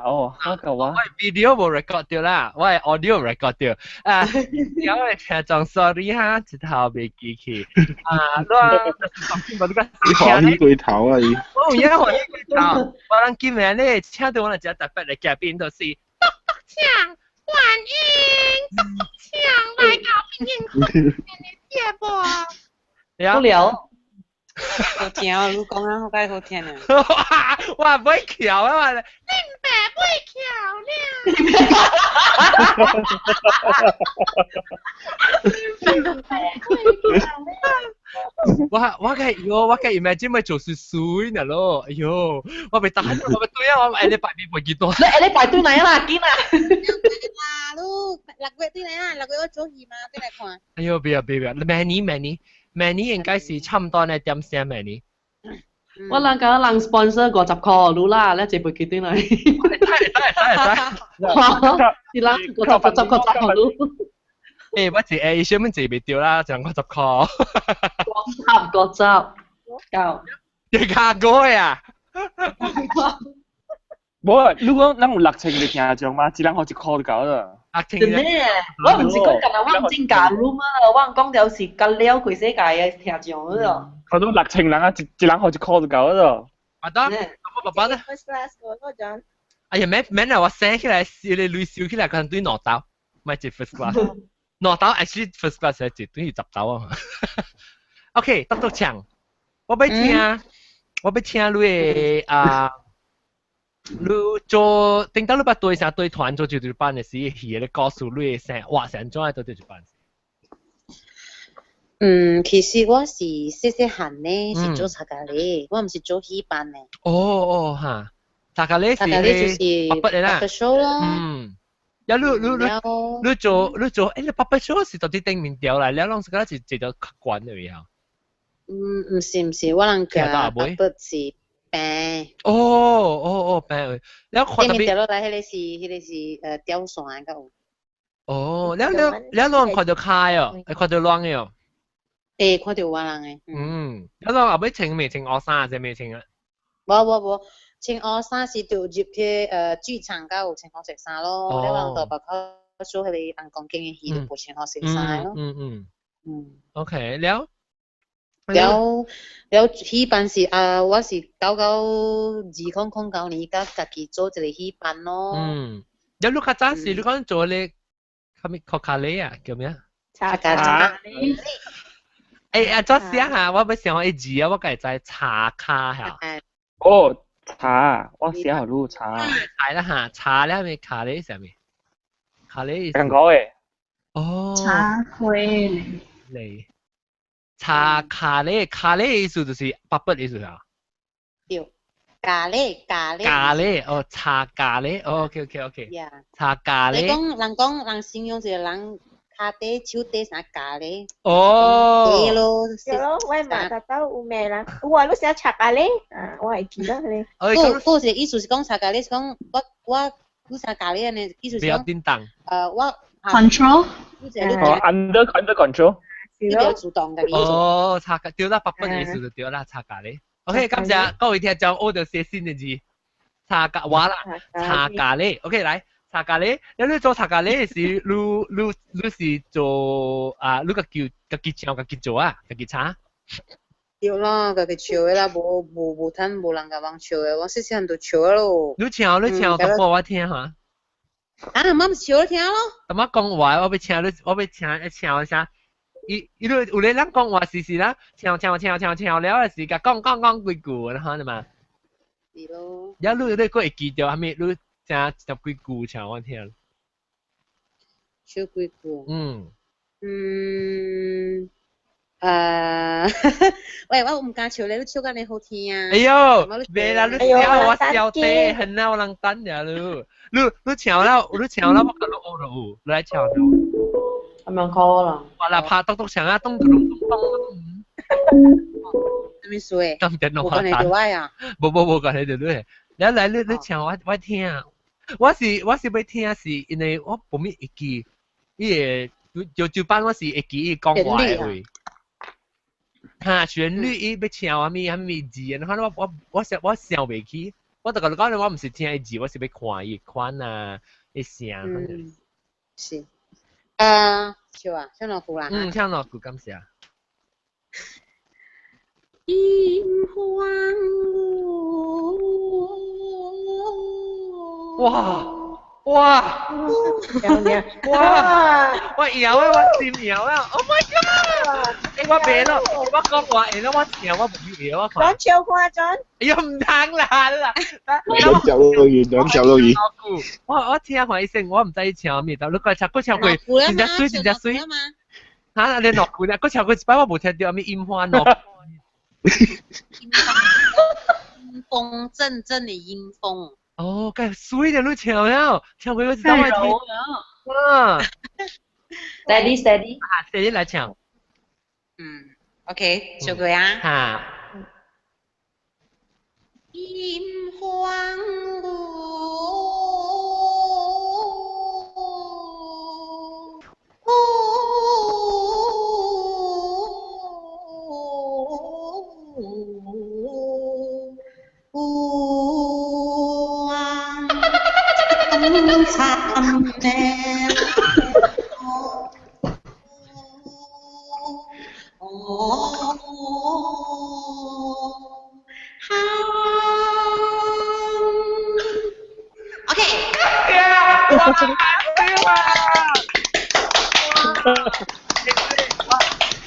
哦，那个我 video 冇 record 掉啦，我係 audio record 掉。啊，有位聽眾 sorry 哈，一頭未記起。啊，我頭先講呢個你學起鬼頭啊你！我而家學起鬼頭，我諗今日咧請到我哋隻特別嘅嘉賓就是搶婉英，搶來搞平衡節目。不了。好聽啊！你講啊，好解好聽啊！哇，唔會橋啊嘛！你唔係會橋咧。我嘅 imagine 咪做水水呢咯，哎呦，我咪打我咪對啊，我你排邊排幾多？你排對嚟啦，見啊！嗱，都6月對嚟啊，6月我做戲嘛，對嚟看。哎呦，別，Many 應該是差唔多呢點先 Many。我諗緊人 sponsor 50塊，รู้啦，แล้วจะไปกินที่ไหนที่ร้าน50塊รู้誒，我自誒小蚊自未掉啦，就50塊。國執夠。你加過呀？冇，如果咱有6000嘅聽眾嘛，只能學一塊就夠啦。真咩？我唔是講近來我唔知假 room 啊，我講有時隔了佢世界嘅聽眾嗰度。佢都6000人啊，一人學一塊就夠啦。阿得，我爸爸咧。First class 嗰陣。哎呀，咩啊！我醒起來，笑你累笑起來，佢對攞刀，唔係接 first class。攞刀 actually first class 係絕對要執刀啊。OK，得搶，我俾聽你啊，你做點解你把對上對團做住班嘅事，而你告訴你成話成裝喺度做住班事。其實我是細漢呢，是做茶咖喱，我唔是做戲班呢。哦嚇，茶咖喱是就是白啦。白 show 咯。有你做誒，你白 show 是到底頂面掉嚟，你當時嗰陣時做咗慣咗以後。唔是，我諗嘅白是病。病。你看到邊？掉落嚟，迄個是吊線嘅。哦，你攞看到開哦，你看到亂嘅哦。看到我人嘅。你攞後尾穿未穿學衫定未穿啊？冇，穿學衫是就入去劇場嗰有穿學色衫咯。你人到白口做迄個人講經嘅戲，就冇穿學色衫咯。OK，了戲班是我是2009年家己做一個戲班咯。有你較早時你講做你咖喱啊，叫咩啊？茶咖喱。作寫下，我要想一字啊，我計在茶卡嚇。哦，茶，我寫好路茶。係啦嚇，茶咧咪咖喱上面，咖喱。咁講嘅。哦。茶會嚟。茶咖喱意思就是白筆意思啊。對，咖喱。哦，茶咖喱，哦 ，OK。茶咖喱。人形容一個人。下底手底啥咖喱？哦，咯，我嘛特登有咩啦？我你寫茶咖喱，我係記得你。嗰個意思是講茶咖喱，是講我你寫咖喱呢？意思是講叮當。我 control。under control。比較主動嘅意思。哦，茶咖對啦，白筆意思就對啦，茶咖喱。OK， 感謝各位聽眾，我就寫新嘅字，茶咖話啦，茶咖喱。OK，來。茶咖喱，你做茶咖喱是你是做你個叫炒個做啊，個炒。對啦，個炒嘅啦，無攤無人甲人炒嘅，我細細漢就炒咯。你炒講俾我聽下。我唔炒你聽咯。咁我講話，我要炒一下。有啲人講話是啦，炒了嘅時間講幾句，然後嘛。係咯。有你個會記到係咪？你食幾句炒我聽。炒幾句。喂，我唔敢炒你，你炒緊你好聽啊！哎呦，別啦，你笑我笑得很鬧人等呀你炒啦，我覺得我都有，你來炒就。咁樣 call 啦。話啦，拍篤牆啊，咚。咩水？咁電腦冇關你條歪啊！冇關你條女。你炒我聽啊！我是要聽是因為我冇咩會記，伊個就班我是會記伊講話嘅話。旋律伊要唱啊咪字，然後我想袂起。我就講你我唔是聽伊字，我是要看伊款啊，伊聲。是。笑啊，唱落句啦。聽落句感謝。煙花。哇！哇！我搖啊，我閃搖啊 ！Oh my god！我病咯，我講話誒，我搖我唔搖啊！轉超誇張。哎呀，唔通啦！兩隻都遠，兩隻都遠。我聽下醫生，我唔知唱咩，但你個唱過真水，真水。嚇！你落句咧，嗰唱過一擺我冇聽到，咩煙花落。陰風，陣陣的陰風。哦，梗係水嘅你唱了，唱過我知道我聽。啊 steady， steady 來唱。OK， 小鬼啊。嚇。陰荒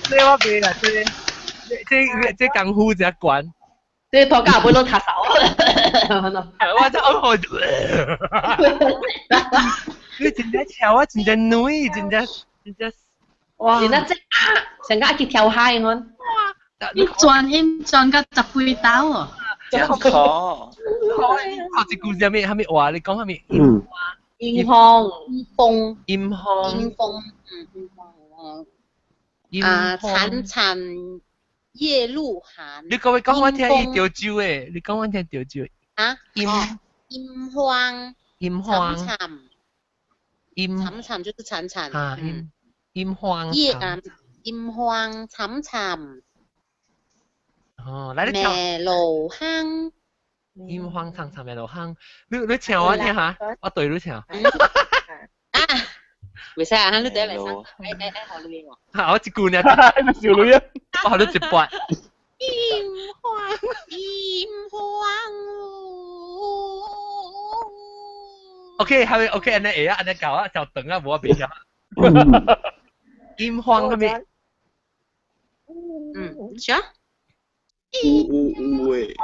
你我俾啦，即功夫只關。即係拖家杯都卡手。我真好你真正跳啊，真正女，真正哇！真係即成家一齊跳嗨我。你轉個十幾刀喎。真可。好似故事係咩？係咩話？你講係咩？陰風。慘慘夜露寒。你講我聽伊潮州誒，你講我聽潮州。啊？陰荒。慘慘就是慘慘。啊，陰荒。陰荒慘慘。哦，來你唱。咩路坑。陰荒慘慘咩路坑？你唱我聽下，我對你唱。唔使啊，你第一嚟生，學你喎。嚇！我一句呢，少女啊！我學你一半。陰荒。OK，係咪 OK？安尼會啊，安尼搞啊，就等啊，無我別曉。陰荒係咪？啥？喂。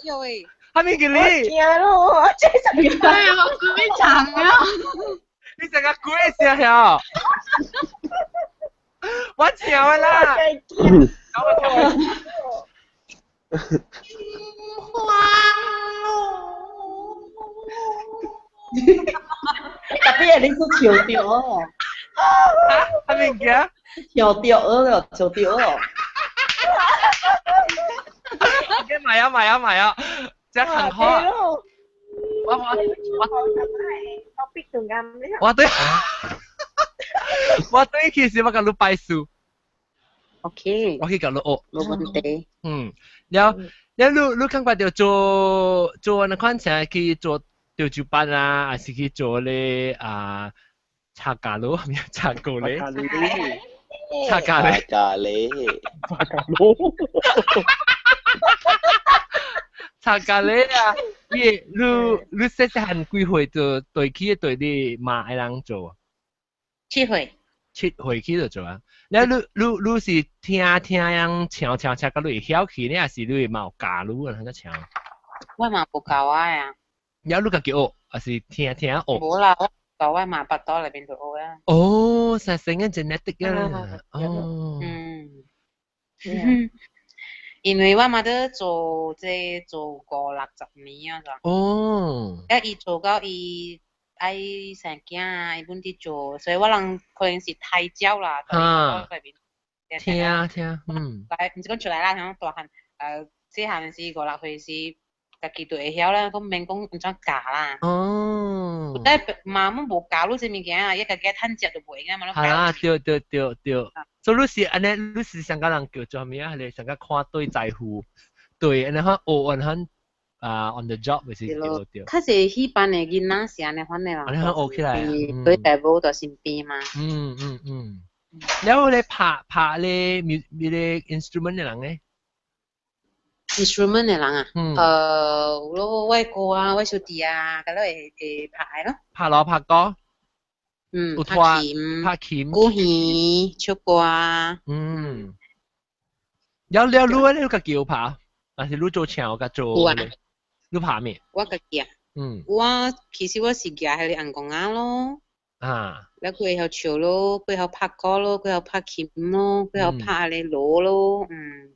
有誒，係咪叫你？驚咯，我真係係啊，我鬼長啊！你成個鬼聲呀！我唱啊啦！特別係你都潮掉哦。係咪嘅？潮掉咯，潮掉咯。買啊！即係很好。我對其實我講你拜數。OK。我去講你學。冇問題。แล้ว你看過做那款成去做潮州班啊，還是去做咧茶咖喱係咪茶咖喱？茶咖喱。茶咖喱啊！你細細漢幾歲就對起對你媽愛人做啊？7歲。7歲起就做啊！แล้ว你是聽人唱到你會曉起呢，還是你嘛有教你啊？佢唱？我嘛冇教我呀。然後你自己學，還是聽學？冇啦，我教我嘛8多裏邊度學啊。哦，實成嘅 genetic 啊！哦。因為我嘛都做50-60年啊，就。哦。伊做到伊愛生囝啊，伊本地做，所以我人可能是太少啦。聽。來，唔是講出來啦，響大漢，細漢時5-6歲時，家己就會曉啦，咁免講唔怎教啦。哦。但係媽媽無教你這物件啊，一家己趁食就袂嘅嘛，係啦，對。所以你是安尼，你是香港人叫做咩啊？你香港看對在乎，對，安尼看學安看on the job 咪是叫對。較濟戲班嘅囡仔是安尼款嘅啦。安尼看學起來啊。對大母在身邊嘛。แล้ว你拍你 instrument 嘅人咧 instrument 嘅人啊，我哥啊，我小弟啊，咁會拍咯。拍鑼拍歌，拍琴，鼓弦，唱歌啊。有你家己有拍，還是你做唱個做？你拍咩？我家己啊。其實我是夾喺你銀行啊咯。แล้ว佢有唱咯，佢有拍歌咯，佢有拍琴咯，佢有拍你鑼咯，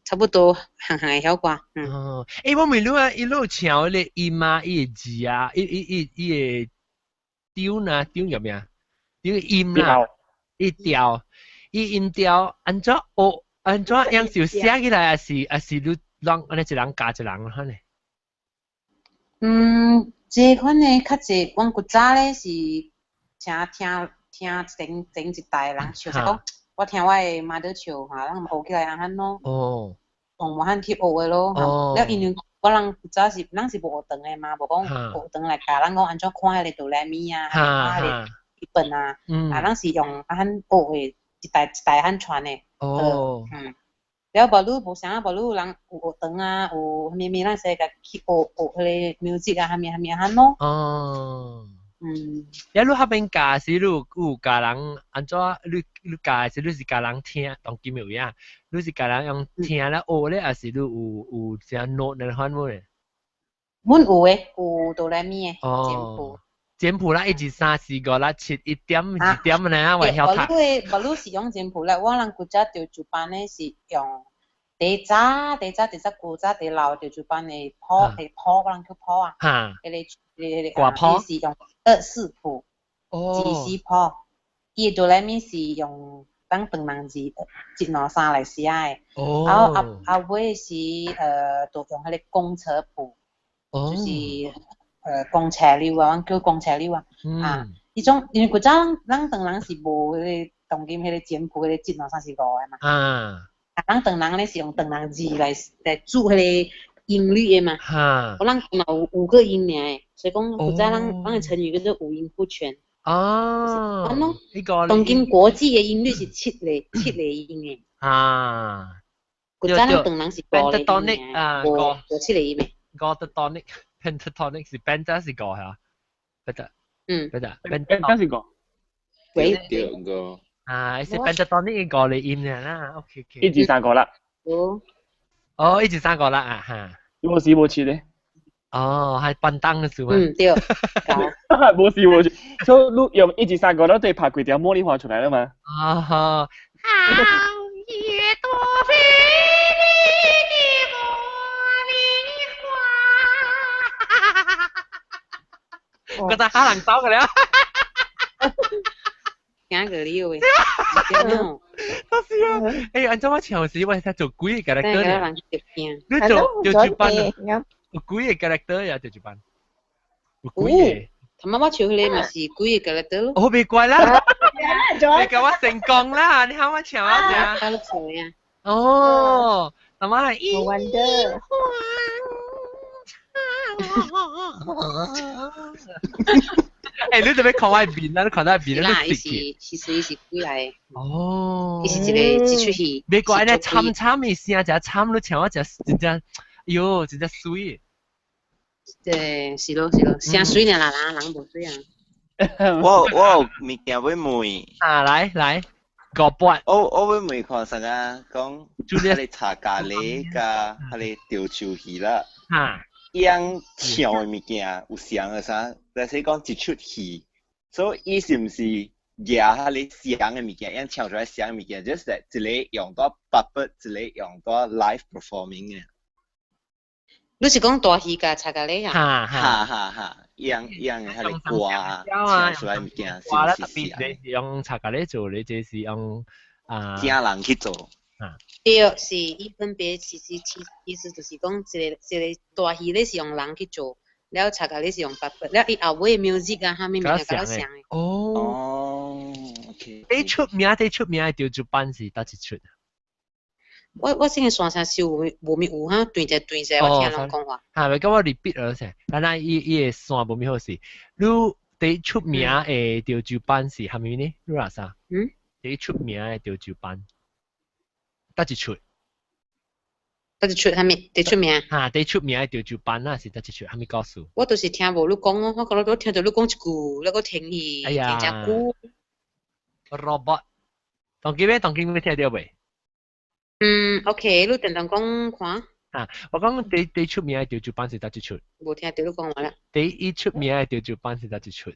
差不多行行曉啩。我問你啊，一路唱你音啊，一字啊，一個調啊，調入咩啊？調音啦，一調，一音調，按怎樣就寫起來，還是你讓安尼一人教一人可能？這款嘅較濟，阮古早咧是。聽整一代人唱，是講我聽我嘅媽在唱嚇，咱學起來安咯。無限去學嘅咯。了因為我人早是咱是無學堂嘅嘛，無講學堂來教咱講安怎看迄個哆來咪啊，看迄個劇本啊，咱是用安學嘅一代安傳嘅。了無你無啥，無你有人有學堂啊，有咩咩咱使甲去學迄個 music 啊，咩安咯。你迄邊教是你有教人安怎？你教是你是教人聽當金有呀？你是教人用聽咧學咧，還是你有啥 note 咧款冇咧？阮有誒，有哆來咪誒簡譜。簡譜啦，1、2、3、4、5、6、7，一點咧，我曉讀。無你是用簡譜咧，我人古早調主班咧是用第早古早第老調主班誒譜，我人叫譜啊。掛譜是用24譜，24譜。伊哆來咪是用當長人字1、2、3來寫誒。然後後尾是就用迄個公車譜，就是公車流啊，阮叫公車流啊。迄種因為古早咱長人是無迄個當今迄個簡譜迄個1、2、3、4、5誒嘛。咱長人咧是用長人字來組迄個音律誒嘛。我咱有5個音爾。所以講，古早咱嘅成語叫做五音不全。呢個當今國際嘅音律是7個音嘅。古早咱當人是5個音嘅，無7個音嘅。pentatonic 是 penta 是5係啊 penta 是5。對。是 pentatonic 5個音嘅啦。OK。1、2、3、5啦。1、2、3、5啦啊嚇。有時無切咧。係笨蛋嘅事嘛。對。冇事冇事，所以你用1、2、3、5都對拍幾條茉莉花出來了嘛？好一朵美麗的茉莉花。覺得可能走嘅了。驚個了喂。都是啊。按怎麼唱時，我係做幾個 character 呢？你做主班啊？有幾個 character 呀？做主班。有幾個？頭媽媽唱佢哋咪是幾個 character 咯。別怪啦。你講我成功啦！你喊我唱啊！我錄錯呀。頭媽係No wonder。你做咩看我邊啦？你看到邊啦？伊是幾來？伊是一出戲。別怪咧，慘嘅聲就慘，你唱我就真正，喲，真正水。對，是咯，聲水呢啦，人無水啊。我有物件要問。來，5八。我要問看啥個講，迄個茶咖喱甲迄個潮州戲啦。樣唱嘅物件有像個啥？但是講一出戲，所以伊是毋是夾迄個像嘅物件，樣唱出來像嘅物件，就是一個用到 puppet，一個用到 live performing 嘅。你是講大戲甲茶咖喱啊？樣嘅迄個歌唱出來物件是毋是像？你是用茶咖喱做，你這是用請人去做。对，是伊分别其实就是讲一个大戏咧是用人去做，了查甲咧是用白粉，了伊后尾 music 啊，哈咪咪甲像诶。哦，OK。你出名嘅吊珠班是倒一出？我先线上是无咪有哈，对者，我听人讲话。咪咁我 repeat 咗先，但係伊嘅線無咪好事。你出名嘅吊珠班是係咪呢？你話啥？你出名嘅吊珠班，倒一出？倒一出係咪？你出名？你出名嘅吊珠班啊，是倒一出？係咪告訴？我就是聽無你講咯，我講到聽到你講一句，你個聽去，聽只句。Robot， 當幾咩聽到未？OK， 你等等講看。我講你出名嘅吊珠班是倒一出？冇聽到你講話啦。你出名嘅吊珠班是倒一出？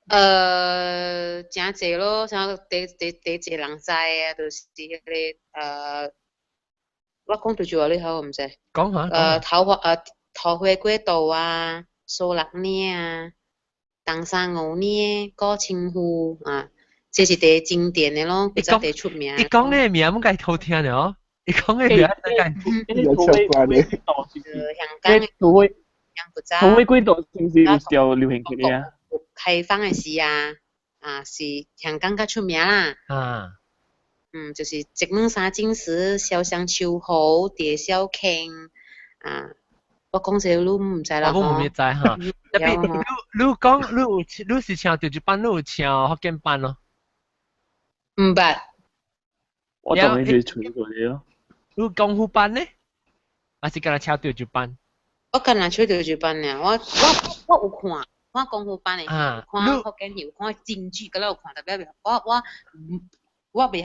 真濟咯，像第濟人知啊，就是迄個我講對住話你好，我唔知。講下。桃花過道啊，數六年啊，東山5年，過清湖啊，這是第經典嘅咯，比較第出名。你講嘅名唔該好聽嘅哦，你講嘅名有出關嘅。香港嘅桃花過道是唔是有條流行曲嘅啊？開放嘅時是香港較出名啦。就是直門三金石、小香秋豪、蝶小傾我講這你唔知啦。我唔知哈。特別你講你是唱吊珠班，你有唱福建班咯？唔捌。我當你係吹過啲咯。你功夫班呢？還是跟人唱吊珠班？我跟人吹吊珠班呢，我有看。看功夫班嘅，看福建戲，看京劇，嗰度有看，特別我未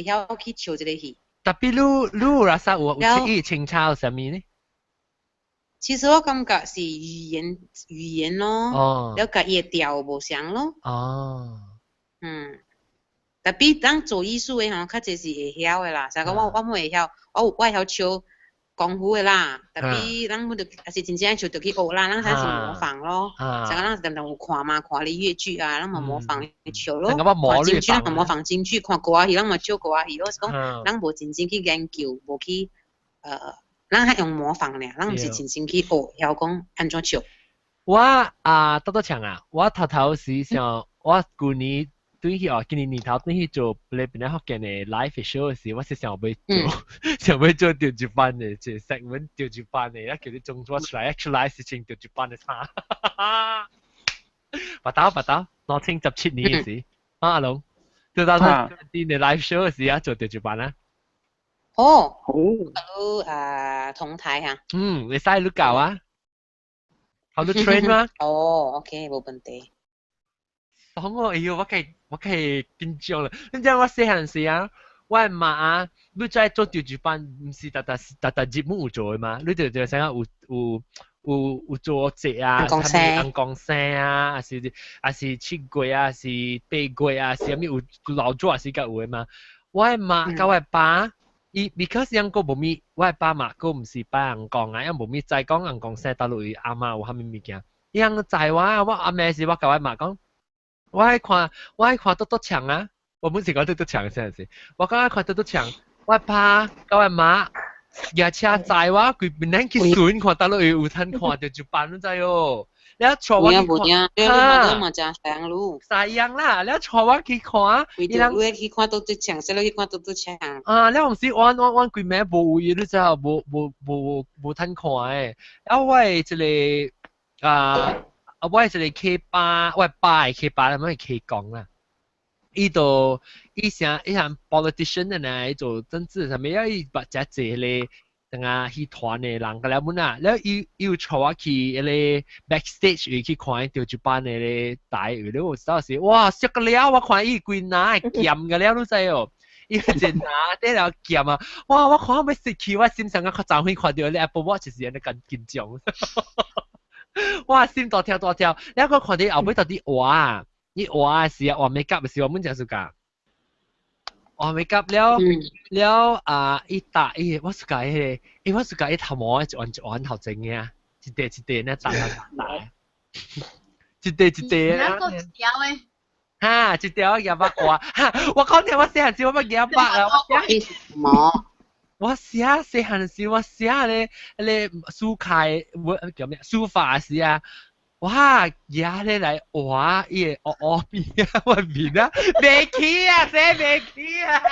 曉去唱這個戲。特別你有啥有出意清炒什麼呢？其實我感覺是語言咯，了解伊嘅調無相咯。特別當做藝術嘅吼，較濟是會曉嘅啦。就講我唔會曉，我會曉唱功夫嘅啦，特別咱要也是真正就得去學啦，咱才是模仿咯。就講咱常常有看嘛，看啲粵劇啊，咱咪模仿唱咯。看京劇，咱咪模仿京劇；看歌仔戲，咱咪唱歌仔戲咯。是講咱無真正去研究，無去咱係用模仿咧，咱唔是真正去學，曉講安怎唱。我多強啊！我頭時想，我舊年對去今年年頭對去做嚟邊福建嘅 live show 嘅時，我是想要做吊珠班嘅，即係segment吊珠班嘅，一叫你中咗出來 actualize 事情吊珠班嘅差。白刀，我清17年嘅時，阿龍，2017嘅 live show 嘅時做吊珠班啦。好，同台嚇。你使你教啊？好多 train 嗎？OK， 冇問題。哎呦，我計緊張啦！你知我細漢時啊，我係媽你在做吊珠班，唔是特節目有做嘅嘛？你就想下有做節啊，人講聲啊，還是七月啊，是八月啊，是啥物有老早啊，是甲有嘅嘛？我係媽甲我爸，because 人個無咪，我係爸媽個唔是拜人講啊，因無咪再講人講聲，大陸阿媽有啥物物件，人在我阿妹時我甲我媽講。我係看多強啊！我本時講多強先係，我講看多強，我爸甲我媽夜車載我，佢本來去選看大陸有攤看到就辦咗滯哦。你坐我去看，曬樣啦！你坐我去看，你去看多強，使你去看多強。你唔是我佢咩無嘢，你真係無攤看誒。因為即個我係一個 K 巴，我係爸係 K 巴啦，唔係 K 講啦。伊像 politician 嘅呢，伊做政治上面要伊把只隻咧，等下去團嘅人個了本啊，แล้ว伊坐我去咧 backstage 去看吊珠班嘅咧台，你有知道是哇，食個了，我看伊規拿劍個了，你知哦，伊個只拿啲了劍啊，哇，我看要死去，我心上個早起看到咧 Apple Watch 是人哋咁緊張。哇！心大跳，你一個看到後尾到啲畫，啲畫時啊，畫美甲嘅時候，我們就係咁，畫美甲了，一打我是講我是講一頭毛一按頭整嘅啊，一地呢打，一地啊。哪個條誒？哈，一條廿八卦，哈，我講聽我細漢時我乜廿八啊，我寫細漢時我寫咧書楷，我叫咩？書法時啊，哇，嘢咧嚟畫嘢，我邊啊，我邊啊，未起啊，寫未起啊。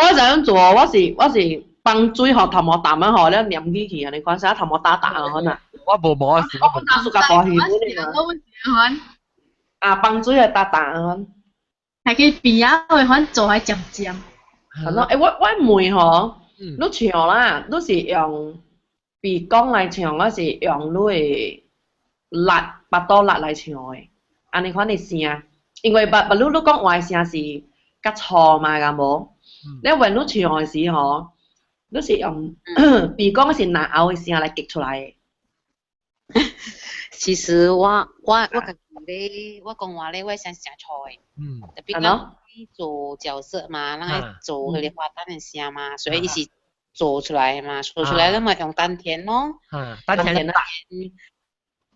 我想做，我是幫水學頭毛淡啊，學咧念起去啊，你看啥頭毛打啊，可能。我冇啊，我打暑假過去啊，幫水係打啊，係佢邊啊，會可能做係漸漸。係咯，我妹嗬，你唱啦，你是用鼻講來唱，我是用你辣巴多辣來唱嘅，安尼款你聲，因為你講話聲是較粗嘛，咁冇，你為你唱嘅時嗬，你是用鼻講是拿拗嘅聲來激出來嘅。其實我家己咧，我講話咧，我想寫錯嘅，特別講做角色嘛，咱做佢哋花旦嘅聲嘛，所以伊是做出來嘛，做出來咱咪用丹田咯，丹田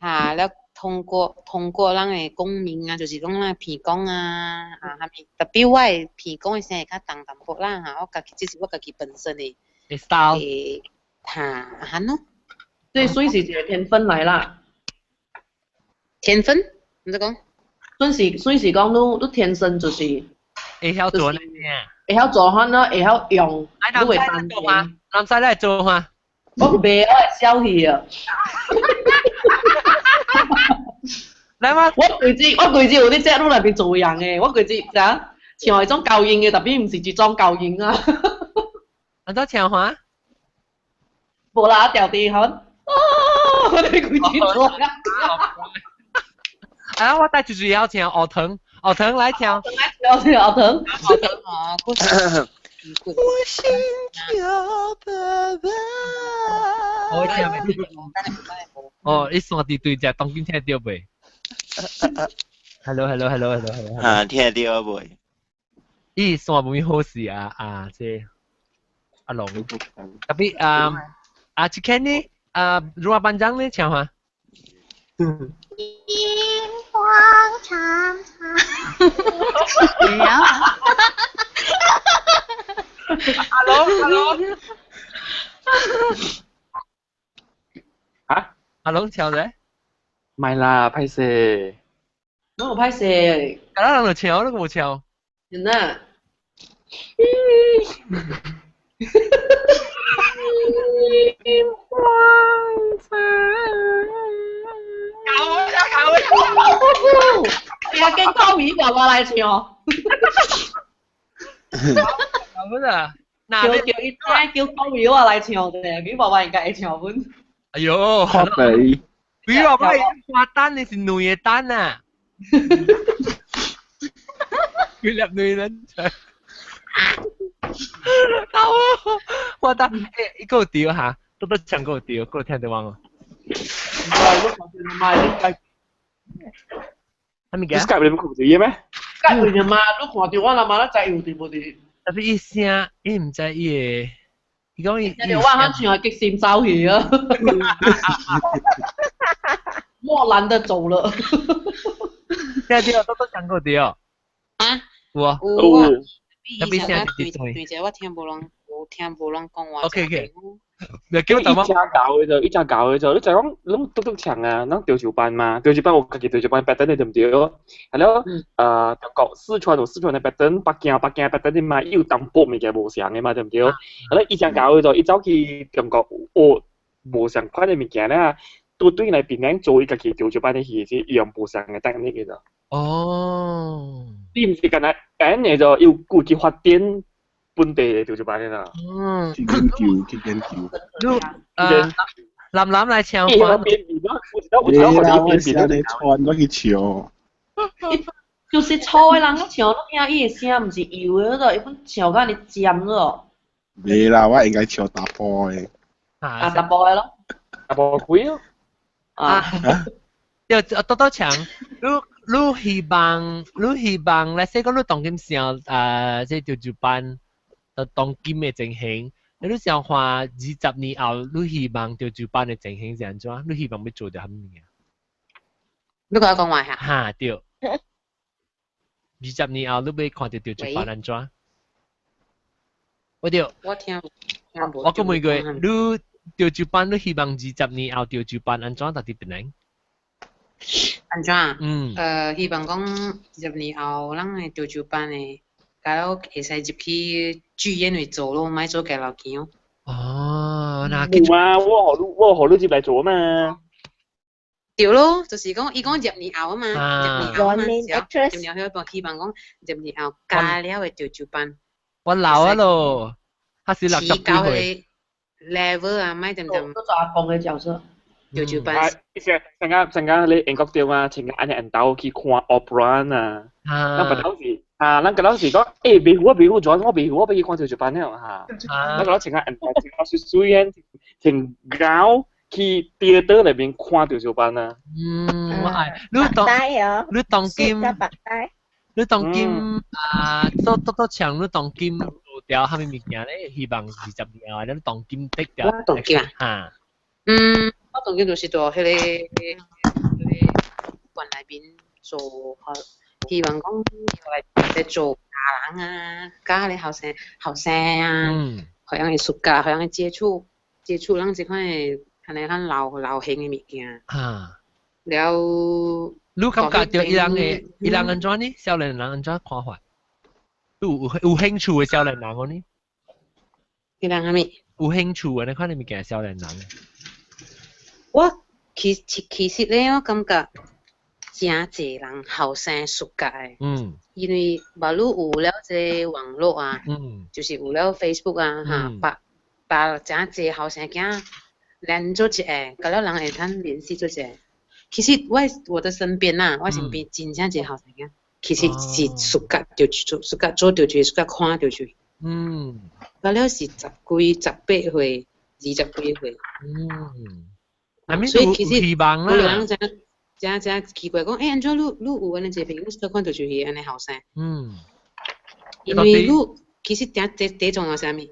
嚇，แล้ว通過咱嘅共鳴啊，就是講咱鼻講啊，係咪？特別我嘅鼻講嘅聲會較重淡薄啦嚇，我家己這是我家己本身嘅 style，嚇咯。所以是一個天分來啦。天分？唔知講？所以是講你天生就是會曉做呢啲，會曉做翻咯，會曉用，你會單做嘛？南西嚟做嘛？我未，我係小氣啊！我句子有啲隻都入邊做人嘅，我句子啥？唱係種教應嘅，特別唔是自裝教應啊！安怎唱法？無啦，掉地響。我哋句子做啊！啊，我帶住住要唱學堂來唱。學堂。我心跳爸爸。我聽未？哦，你山地對只當今聽到未 ？Hello。聽到未？咦，山冇好事啊！即阿龍，特別chicken 呢？rumah panjang 呢唱法？螢光長長。沒有。Hello。啊？阿龍唱啫？唔係啦，歹勢。我冇歹勢。咁人就唱，你冇唱。真啊。螢光長。你阿驚溝面就話嚟唱。咁啊？叫溝面話嚟唱嘅，佢話人家會唱本。哎呦，學你。佢話咩花旦你是女嘅旦啊？佢入女人唱。花旦誒，一個調嚇，都唱個調，個聽得完哦。唔係，係咪嘅？你 Skype 你冇看到咩 ？Skype 你嘛，你看到我啦嘛，你知有啲冇啲。特別伊聲，伊唔知伊個，伊講伊。你話佢唱係激閃走氣啊！我懶得做了。聽到都唱個調。啊？有啊。特別聲對者，我聽無人講話。OK。你叫伊正教嘅就，你就講你篤唱啊，咱潮州班嘛，潮州班我家己潮州班 pattern 你對唔對？係咯，中國四川有四川嘅 pattern，北京 pattern 嘛，有淡薄物件無相嘅嘛，對唔對？係咯，伊正教嘅就，伊走去中國學無相款嘅物件咧，都對嚟變樣做伊家己潮州班嘅戲是用無相嘅technique嘅就。哦。你唔是干那嘅就要顧及發展。本地嘅潮州班嘅啦。去研究。男來唱法。我寫你穿我去唱。就是錯嘅人，我唱都聽伊嘅聲，唔是搖嘅嗰度，一般唱緊你尖咯。未啦，我應該唱打波嘅。打波嘅咯。打波鬼咯。又多唱，你希望，let's say 講你當今上即係潮州班。當今嘅情形，你想話20年後，你希望潮州班嘅情形是安怎？你希望要做到乜嘢？你甲我讲话哈？哈对。20年後你要看到條住班安怎？我對。我聽我講每句，你條住班你希望20年後條住班安怎到底變樣？安怎啊？希望講20年後，咱嘅條住班嘅，假如會使入去劇院去做咯，咪做街頭見哦。哦，那冇啊，我學你接嚟做嘛。對咯，就是講，伊講10年後啊嘛，10年後啊嘛，10年後希望講10年後加了嘅調酒班。我老啊咯，還是60幾歲 level 啊，咪點？都做阿公嘅角色。調酒班。陣間你英國調啊，前日安尼人鬥去看 opera 啊，咱個當時咱個當時講，未好做，我未去看調酒班了嚇。咱個前日人鬥前日水煙前搞。去theater 裏邊看調酒班啊！我係你當金，你當金都搶你當金掉下面物件咧，希望20年後你當金得掉。當金啊！我當金就是做迄個館內邊做，希望講嚟做家人啊，家裡後生啊，互人嘅暑假，互人嘅接觸咱這款嘅。係你看流行嘅物件，了。你感覺到伊人安怎呢？少年人安怎看法？有興趣嘅少年人嗰呢？伊人係咪？有興趣嘅，你看你物件少年人。我其實咧，我感覺真濟人後生暑假嘅，因為馬路有了這網絡啊，就是有了 Facebook 啊，把真濟後生囝。連做一個，搞了人會通聯繫做一個。其實我的身邊啊，我身邊真正一個後生囝，其實是暑假就做，暑假做就暑假看就做。搞了是18歲、20幾歲。所以其實有人真奇怪講，安怎你有安尼一個朋友，你做看就做安尼後生。因為你其實第重要係咩？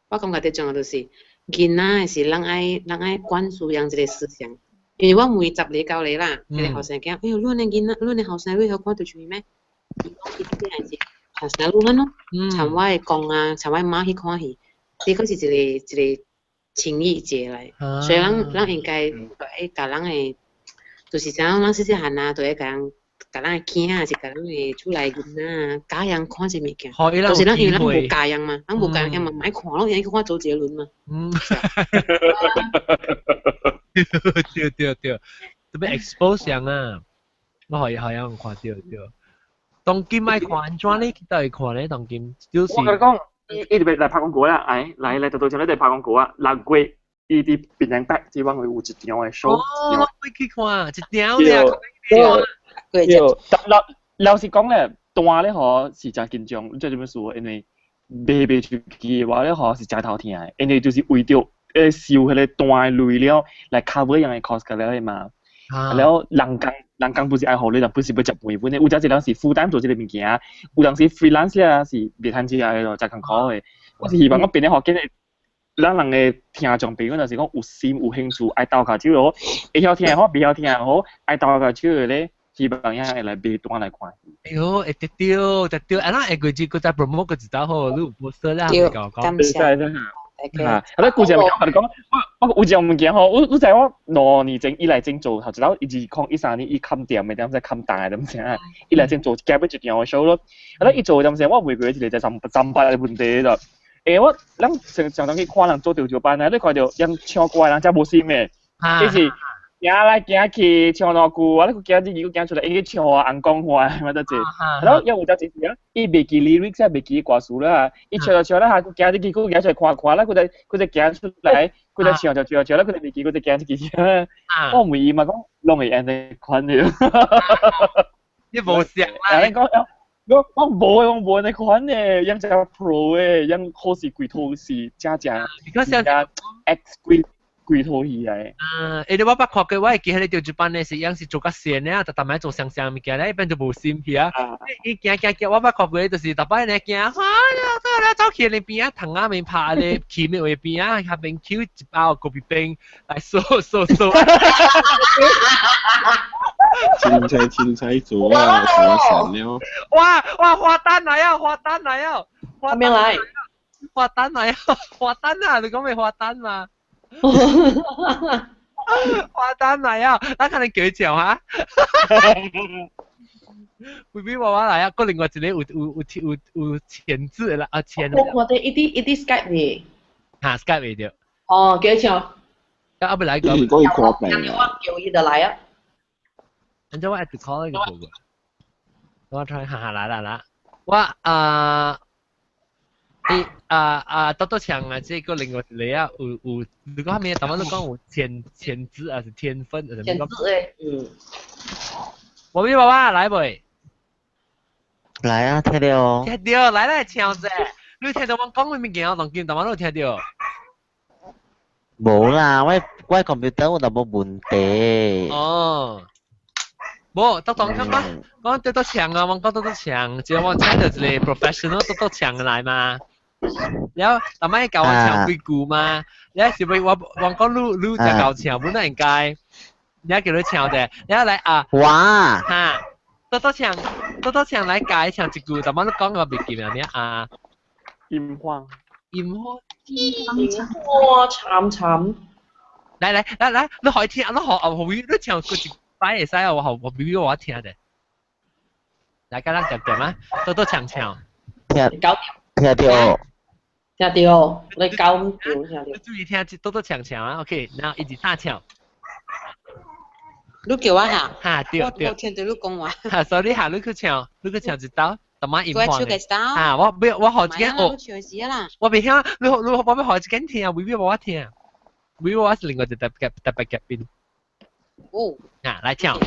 我感覺第重要就是。囡仔是人愛灌輸人一個思想，因為我每10年9年啦，迄個後生囝，哎呦，你囡仔，你後生，你曉看到處咩？伊講其實係是後生女漢咯，像我嘅公啊，像我媽去看戲，呢個是一個情誼節嚟，所以咱應該甲人嘅，就是像咱細漢啊，都會甲人嘅囝啊，是甲人嘅厝內囡仔教人看這物件，就是咱因為咱無教人嘛，咱無教人嘛，唔愛看咯，人去看周杰倫嘛。對，特別 expose 人啊，我可以看對。當今愛看安怎呢？到底看呢？當今就是。我跟你講，伊特別來拍廣告啦，來到場你哋拍廣告啊，6月伊啲變形北，希望會有一場嘅 show。我去看，一場咧。老實講咧，單咧嗬是真緊張，即係點樣說？因為買出去嘅話咧嗬是真頭痛嘅，因為就是為咗燒迄個單累了來 cover 人嘅 cost 嘅咧嘛。然後人工不是愛好你，但不是要接回本嘅。有陣時人是 full time 做呢個物件，有陣時 freelance 咧是未趁錢嘅咯，真艱苦嘅。我是希望我變咧學緊咱人嘅聽眾朋友就是講有心有興趣，愛鬥下手咯，會曉聽好，未曉聽好，愛鬥下手嘅咧。希望也會來買單來看。哎呦，會得掉，啊那下個節佢再 promote 個一道好，你有 poster 啦，你講。感謝。你故事咪講，你講，我有一樣物件吼，我知我2年前以來正做，後一道2013年伊冚店嘅，點解冚大嘅點先？以來正做夾一樣嘅 show 咯。伊做點先？我每個月一個就300嘅問題就。我常常去看人做調酒班啊，你看到人唱歌人真無心嘅，即是。行來行去唱偌久，啊！你個行日行出來，伊唱啊，紅講話，乜得濟。然後又有隻時啊，伊袂記 lyrics 啊，袂記歌詞啦，伊唱下，下個行日去，佢行出來看啦，佢就行出來，佢就唱啦，佢就袂記，佢就行出去。我問伊嘛講，攏會安尼款嘅。你無想啦？你講，我無安尼款嘅，人只 pro 嘅，人好是貴套是正，人家 X 貴。貴套戲嚟。你我捌看過，我會記喺你調酒班咧，是樣是做甲線咧，就逐擺做上物件咧，一般就無心去啊。伊行，我捌看過，就是逐擺咧行，走去你邊啊，藤仔面拍咧，起面位邊啊，下邊抽一包咖啡冰來掃。青菜煮啊，什么闪了？哇，花旦嚟啊，花旦嚟啊，花咩嚟？花旦嚟啊，花旦啊，你講咩花旦嘛？花旦嚟啊，等下你叫佢唱下。BB 娃娃嚟啊，個另外一個有簽字啦，簽。我哋一啲 Skype 嘅。嚇 Skype 嚟咗。哦，幾多唱？咁阿不來講。如果要過病啊。叫伊就嚟啊。人家我 at call 呢個個。我 try 下嚟。我多強啊！這個另外一個啊，有，如果咩，頭先都講有簽字還是天分，還是咩講？簽字誒，我俾爸爸來未？來啊，聽到。聽到，來來唱啫！你聽到我講咩物件？我當見頭先都聽到。冇啦，我 computer 我就冇問題。哦。冇，得當咁啊！我多強啊！我講多強，只要我聽到一個 professional 多強嚟嘛。แล้วทำไมเก่าเฉียวไปกูมาแล้วสิไปวังก็รู้จะเก่าเฉียวบุญนั่นไงแล้วเกี่ยวกับเฉียวแต่แล้วอะไรว้าฮะ多เฉียว來解เฉียวจิกูแต่มันต้อง講個別叫咩炎黃慘來你可以聽你學เฉียว個一擺會使啊我比比我聽的大家咱講點啊多เฉียว聽到聽到，你講叫聽到。注意聽，多強啊 ，OK， 然後一直大強。你叫我下。嚇，對。我聽到你講話。嚇，所以下你去唱一刀，怎麼演放嘅？嚇，我學一間哦。我未聽，你我要學一間聽，微微我聽，微微我是另外一特別嘉賓。哦。啊，來唱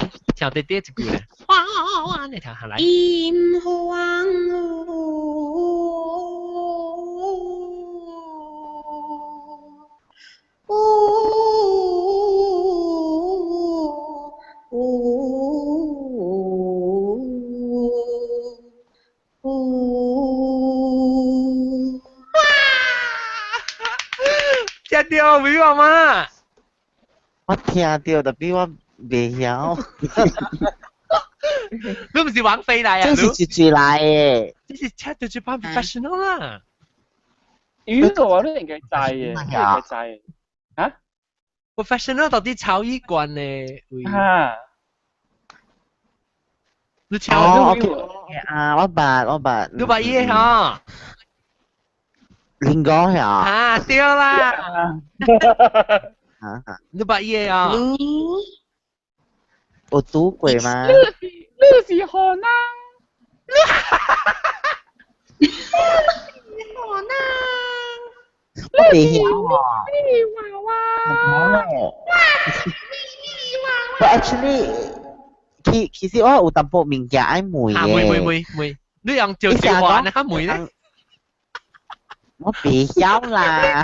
第一句咧。哇，你聽下來。炎黃聽到未啊嘛？我聽到，但係我未曉。你唔是王菲嚟啊？這是住嚟嘅。這是車住班 professional 啦。咦，我都應該制嘅，應該制。嚇 ？professional 到底超一關咧？嚇。你超啊！我八。你八嘢嚇？林哥嚇？啊，對啦。你八嘢啊？有讀過嗎？你是河南？河南？我未曉喎。娃娃。我 actually 其實我有淡薄物件愛梅嘅。梅，你用照照話啊梅咧？我未曉啦。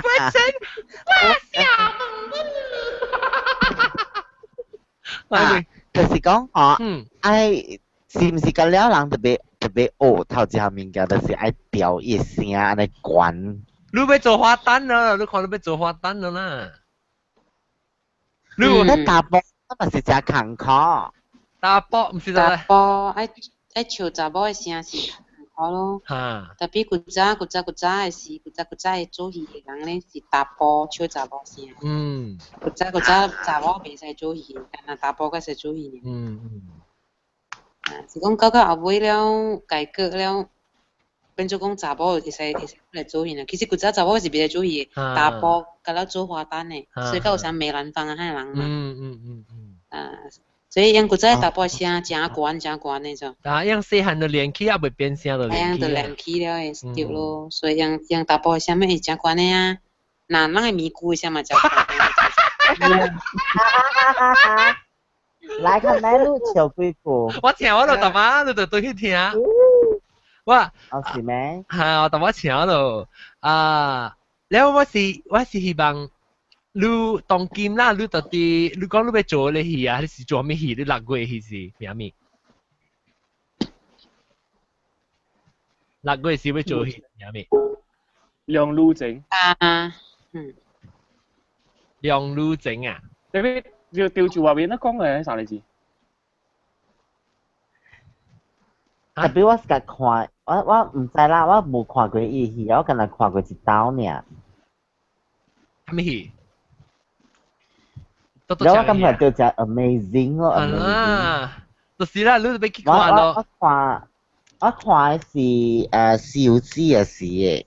就是講愛是唔是個了人特別學頭一項物件，就是愛調伊聲安尼懸。你要做花旦啦，你看你要做花旦啦。你有咧打波，我嘛是真艱苦。打波唔是打波，愛唱查某嘅聲是艱苦咯。特別古早嘅是古早嘅做戲嘅人咧是打波唱查某聲。古早查某袂使做戲，但係打波才使做戲。是講到後尾了改革了，變做講查某會使來做戲啦。其實古早查某是袂使做戲，打波甲了做花旦嘅，所以有啥梅蘭芳啊遐人嘛。所以用古早打波聲真懸那種。用細漢就練起，也袂變聲就練起。用就練起了誒，對咯。所以用打波聲咪會真懸的啊。那人嘅咪咕聲嘛真懸。來看來錄小鬼故。我聽我就淡仔，你就對去聽。我是咩？係我淡仔聽咯。แล้ว我是希望。你當劍啦，你到底你講你要做嘅戲啊，你是做咩戲？你落過嘅戲是咩咪？落過嘅戲要做戲咩咪？梁路整。梁路整啊？你咩調住話邊都講嘅啥嚟字？特別我是甲看，我唔知啦，我無看過伊戲，我敢若看過一刀爾。咩戲？然後我感覺就真 amazing 咯 ，amazing。就是啦，你都俾去看咯。我看是西遊記嘅時嘅。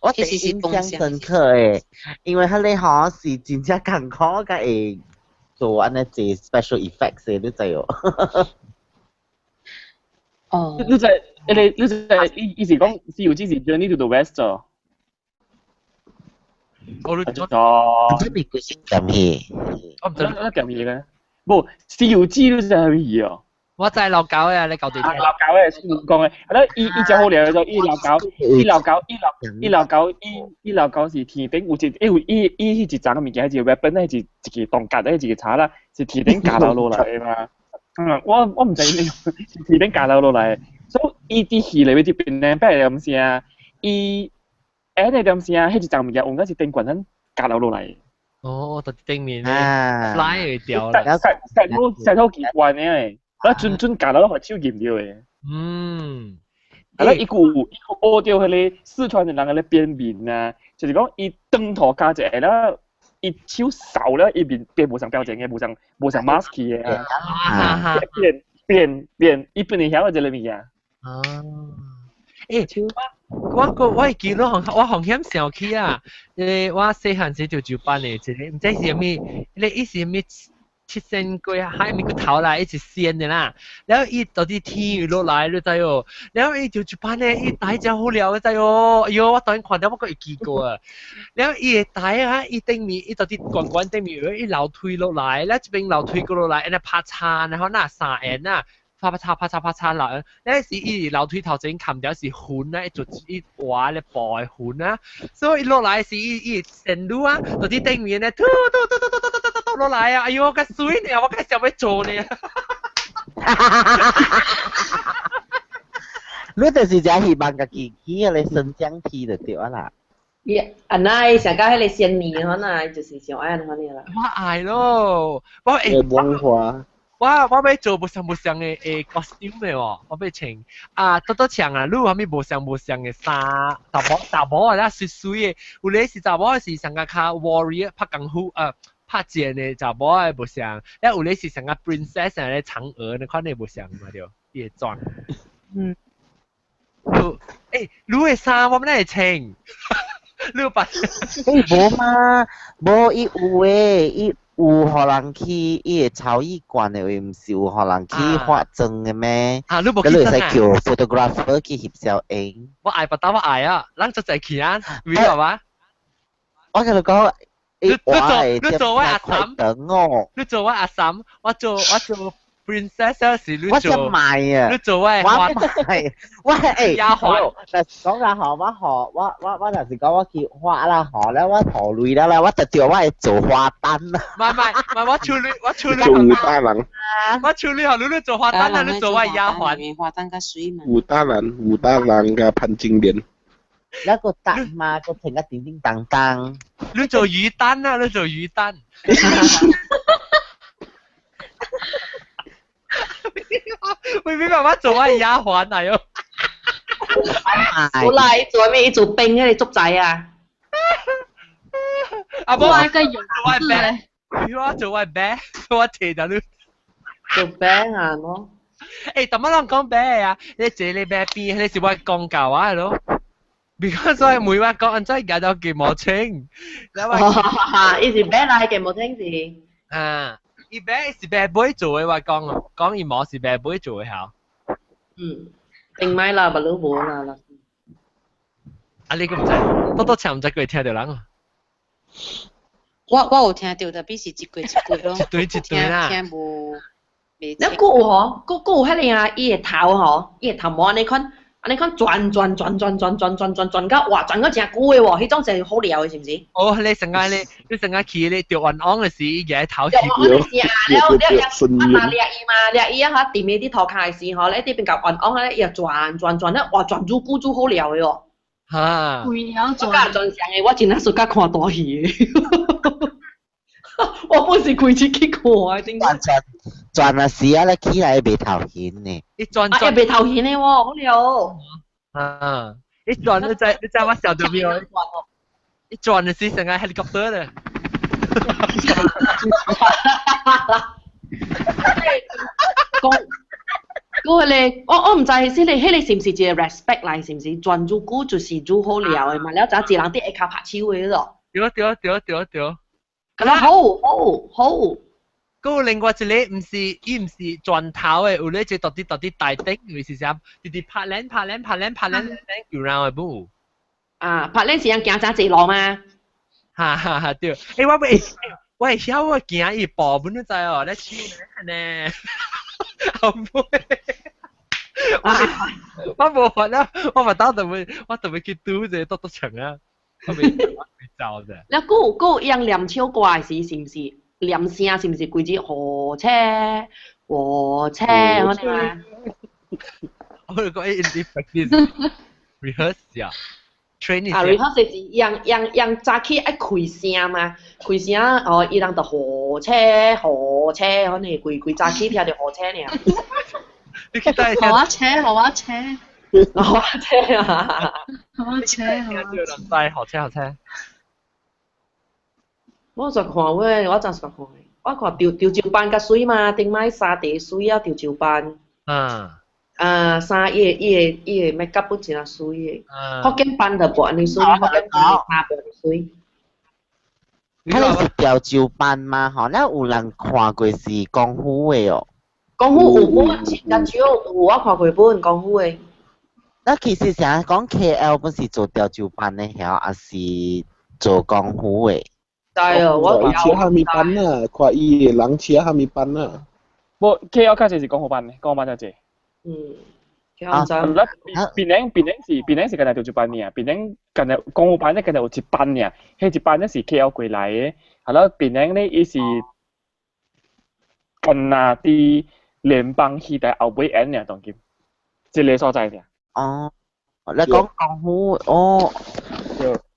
我第印象深刻誒，因為佢哋好像是真正艱苦甲會做安尼啲 special effects 嘅，你知喎。哦。你就意思講西遊記是 Journey to the West 咗。我都錯。唔知你佢係點戲？我唔知乜點戲嘅。冇西遊記都係咩戲啊？我就係鬧交嘅，你舊地。鬧交嘅，先講嘅。係咯，伊隻好料就伊鬧交是天頂有一，因為伊一張嘅物件係一個 weapon 咧，係一個鋼夾咧，一個叉啦，是天頂架落來嘅嘛。我唔知你是天頂架落來，所以伊啲戲裏面啲變靚，不係咁先，伊誒點先，係一張物件，應該是頂棍咁架落來。哦，就頂面咧，拉佢掉啦。石頭結棍嘅。啊，準夾到學超劍掉嘅。係咯，伊個學掉佢哋四川人嘅咧變面啊，就是講伊燈頭加隻啦，伊超瘦啦，伊變無上標準嘅，無上 mask 嘅啊，變，伊本嚟曉嘅就係咩啊？我會記到我紅險上去啊！我細漢時就做班嘅，即係唔知是咩，你意思咩？切線龜喺面個頭啦，一直線嘅啦，然後伊到啲天雨落嚟，你知喎，然後伊就住班咧，伊大隻好料嘅知喎，哎呦，我當然看到我個會記過啊，然後伊大啊，伊頂面，伊到啲滾滾頂面，伊流推落嚟，咧一邊流推過落嚟，然後拍叉，然後嗱撒眼啊，拍叉落，咧是伊流推頭前冚掉是หุ่น啊，做伊畫咧播หุ่น啊，所以落嚟是伊線路啊，到啲頂面咧，落嚟啊！哎呦，我個水呢，我個想要做呢。你就是只希望家己去嗰個升降梯就對啦。安那上加迄個仙女可能就是上愛安尼啦。我愛咯，我文化。我要做無相嘅costume嘅喎，我要穿多長啊，你有咩無相嘅衫？查某啊，水水嘅，有啲是查某是上加卡 warrior 拍功夫拍劍嘅查某係無相，咧有啲是上加 princess 咧嫦娥，你看你無相嘛對，伊會轉。你嘅衫我唔嚟穿，你有扮？無嘛，無伊有誒，伊。有互人去伊個超藝館的，毋是有互人去化妝嘅咩？你無去真啊？你會使叫 photographer 去翕照影。我愛我愛啊，咱就去啊，你話嘛？我同你講，你做我阿嬸，你做我阿嬸，我做 princess 時你做，我想賣啊！你做我花旦，我係丫鬟。嗱，講下嗬，我就是講我去畫啦，嗬咧，我頭累啦，我就叫我係做花旦啦。唔係，我處理。做武大郎。我處理後，你做花旦啊，你做我丫鬟。花旦加水嘛。武大郎加潘金蓮。一個旦嘛，個停個叮叮當當。你做魚蛋啊！你做魚蛋。妹妹媽媽做乜丫鬟嚟哟？好啦，做咩？做兵啊？你捉仔啊？阿婆，我係個樣子咧。我做我啤，我提到你。做兵啊我。誒，點解啷講啤啊？你這裡啤邊？你是我講教啊咯？Because 我每話講，真係搞到幾冇清。以前啤啦，幾冇清是。啊。伊白是白妹做嘅話講伊冇是白妹做嘅嚇。定買啦，不老母啦。你咁唔知，多唱唔知佢聽到人啊？我有聽到，特別是一句咯。一句啦。聽無。你個嗬，個有迄個啊，伊個頭嗬，伊個頭毛你看。你講轉到哇轉到真久嘅喎，迄種就好料嘅，是唔是？哦，你成日去你釣雲昂嘅時，伊個頭釣雲昂嘅時啊，你獵伊嘛，獵伊啊嚇，掂你啲頭殼嘅時候，你啲邊嚿雲昂咧，又轉咧，哇轉住久好料嘅喎。嚇！會了轉。我轉上嘅，我真係暑假看大戲嘅。我本是開始去看，點解？轉啊時啊，你起來未頭顯呢？一轉啊，未頭顯呢喎，好了。啊！一轉你知我笑到邊哦？一轉就係成個 helicopter 咧。嗰咧，我唔知迄個是唔是一個 respect 嚟，是唔是專注股就是做好了嘅嘛？了就一人啲下骹拍手嘅咯。對。咁啊好。嗰另外一個唔是轉頭嘅，有咧就到啲大頂，為是啥？直拍鏈叫讓嘅步。啊，拍鏈是人行揸直路嘛？哈對。我係曉我行一步本都知哦，你笑咩呢？後尾我冇法啦，我咪打特別去賭啫，多場啊，我未走啫。แล้วกูยัง念超怪是唔是？念聲是唔是規隻火車？我哋嘛？我哋講 in the practice rehearse 啊。training 啊 rehearse 是讓早起愛開聲嘛，開聲哦，伊人就火車，可能規早起聽到火車呢。你記得落啊車啊！火車我就看我真是看我看調照班較水嘛，頂擺沙地水啊調照班。三伊個 make up 本真係水嘅，福建班就無安尼水，福建班差無安水。迄個是調照班嘛？吼，咱有人看過是功夫嘅哦。功夫有本，真少有我看過本功夫嘅。那其實成日講 KL 本是做調照班嘅，曉還是做功夫嘅？係啊，我有車蝦米班啊，看伊個人車蝦米班啊。無 KL 較濟是功夫班嘅，功夫班較濟。啊，檳城是干那調照班嘅，檳城干那功夫班咧干那有一班嘅，迄一班咧是 KL 過來嘅，係咯，檳城咧伊是干那啲聯邦戲台後尾演嘅當今，一個所在嘅。哦，你講功夫哦。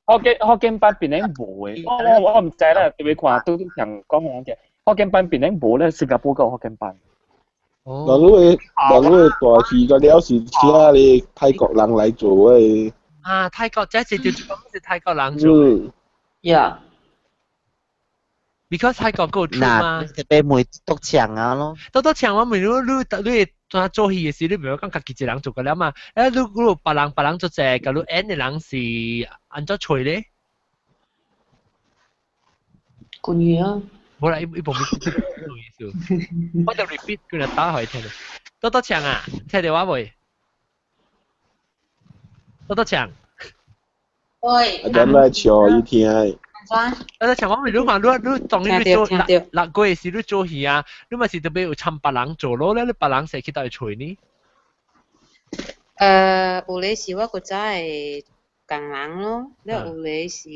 福建班檳城無嘅，我唔知啦，特別看都像講嘅，福建班檳城無咧，新加坡個福建班。嗱，如果大戲個了是請你泰國人來做嘅。啊，泰國即係調轉講是泰國人做。Yeah。because 泰國個做嘛。嗱，俾梅督牆啊咯。督牆我咪你做戲嘅時，你唔係講家己一人做嘅啦嘛？誒，你別人做隻，假如 N 嘅人是按照吹咧。關於啊。冇啦，一部冇意思。我就 repeat 佢就打開聽。督牆啊，聽電話未？督牆。喂。啊，咁來笑伊聽。督牆我咪你話你當你做六個月時你做戲啊，你咪是特別有參別人做咯，你別人成日去到去吹呢？有咧是我個仔係工人咯，了有咧是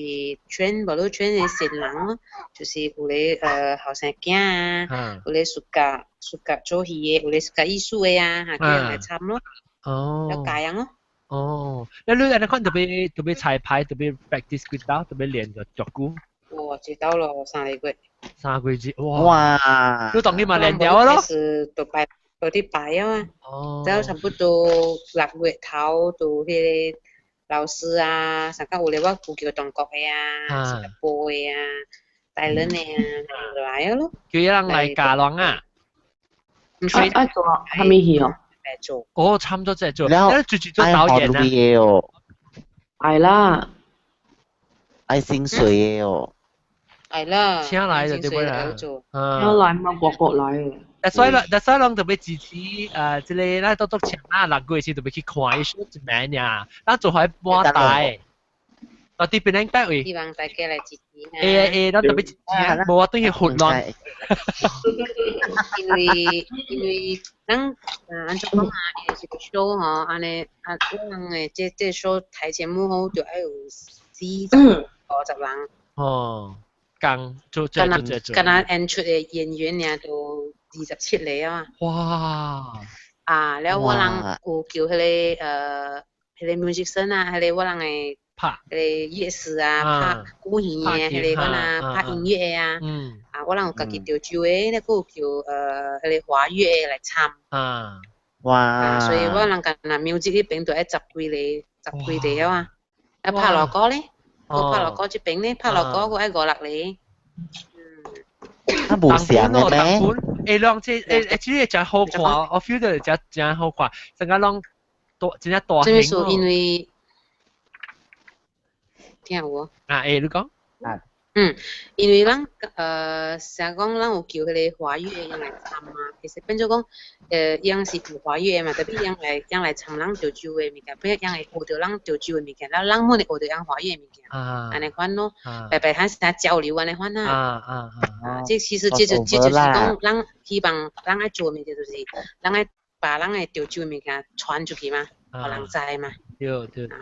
圈無咯圈嘅新人咯，就是有咧後生囝啊，有咧暑假做戲嘅，有咧暑假藝術嘅啊，嚇佢嚟參咯，了家樣咯。哦，你安尼看特別彩排，特別 practice 幾多，特別練咗足久。哇，知道咯，3個月。3個月哇！你當你嘛練咗咯？是到啲拜啊嘛。哦。然後差不多6月頭到迄個老師啊，上個有咧我顧叫中國嘅啊，新加坡嘅啊，大陸嘅啊，來咯。叫人嚟教人啊？唔使做係咪戲哦？做。哦，差唔多就做，因為最做導演啊。係啦。愛薪水嘅哦。係啦。請來就對唔啦？請來嘛，國來嘅。所以人特別支持即個咱督牆啊，6個月時特別去看伊 show 一名呀，咱做喺半大。到啲邊領單位？希望大家來支持。咱特別支持，無等於混亂。因為咱按照講啊，是個 show 嗬，安尼我人誒這 show 台前幕後就要有40-50人。哦，做。敢若演出嘅演員呀都27個啊。哇！啊，了我人有叫迄個music 生啊，迄個我人誒拍夜市啊，拍古戏嘅，迄個拍音樂嘅啊，我人有家己潮州嘅，咧佫有叫迄個華語嘅來參，哇！所以我人甲那 music 迄邊都愛十幾個啊，啊拍鑼鼓咧，個拍鑼鼓這邊咧，拍鑼鼓個愛5、6個。啊，無相嘅咩？誒，啷即誒，真好看，我 feel 到真好看，成個啷多真係大型哦。因為聽有啊，你講。因為咱成講咱有叫迄個華語嘅人來參嘛，其實變做講樣是有華語嘅嘛，特別樣來參咱潮州嘅物件，比如樣會學到咱潮州嘅物件，咱冇嚟學到樣華語嘅物件，安尼款咯，白白喺成交流安尼款啊，即其實就是講，咱希望咱愛做嘅物件就是，咱愛把咱嘅潮州嘅物件傳出去嘛，互人知嘛。對，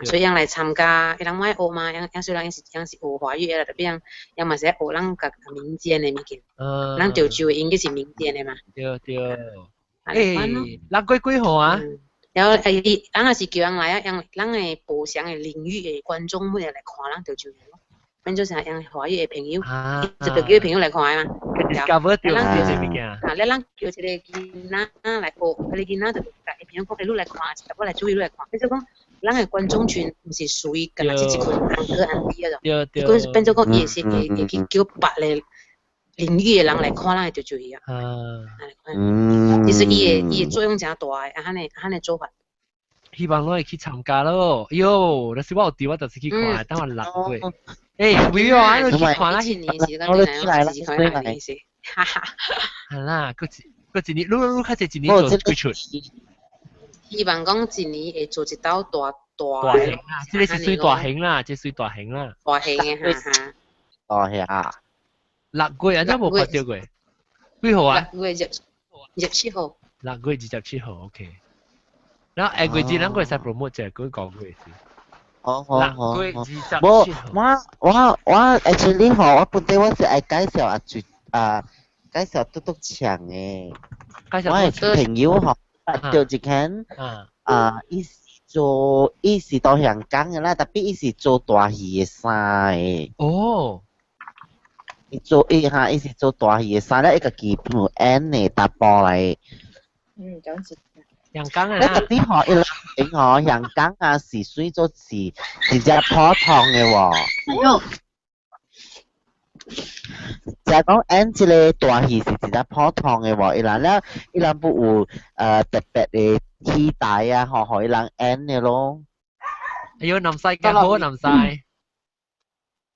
所以人來參加，人買學嘛，樣雖然樣是學華語嘅啦，特別樣嘛是學咱個民間嘅物件，咱潮州嘅應該是民間嘅嘛。對，咱幾號啊？然後咱也是叫人來啊，咱嘅不同嘅領域嘅觀眾每日來看咱潮州嘅咯，變做成樣華語嘅朋友，就叫啲朋友來看嘛。discover 到啲物件。啊，你咱叫一個囡仔來學，嗰啲囡仔就甲啲朋友講，你來看，我來注意你來看，變做講。咱嘅觀眾群唔是屬於干那一群安哥安弟嗰種，佢變做講伊是會去叫別個領域嘅人來看咱嘅潮州戲啊。其實伊嘅作用真大嘅，啊，咁嘅做法。希望我會去參加咯。喲，但是我有啲我就是去看，等我6月。誒，會啊，你去看啦。我都去來啦，哈哈。係啦，嗰一年，你開始一年做幾出？希望講一年會做一道大型啊！即係算大型啦，即係算大型啦。大型嘅嚇。大型啊！6月啊，真冇發掉過。幾號啊？6月27號。6月27號 ，OK。然後下個月咱個使 promote 就係講個月先。好。6月27號。我 actually 我本地我是愛介紹介紹嘟嘟牆嘅。介紹我係朋友嗬。就一間伊是到香港嘅啦，特別伊是做大戲嘅衫嘅。哦，伊是做大戲嘅衫咧，一個基本 N 嘅搭波嚟。咁是。香港啊。特別學伊啦，香港啊是屬咗是真正普通嘅喎。就係講 N 這個大戲是真正普通嘅喎，伊人不有特別嘅期待啊，可以人 N 嘅咯。哎呦，南西嘅好，南西。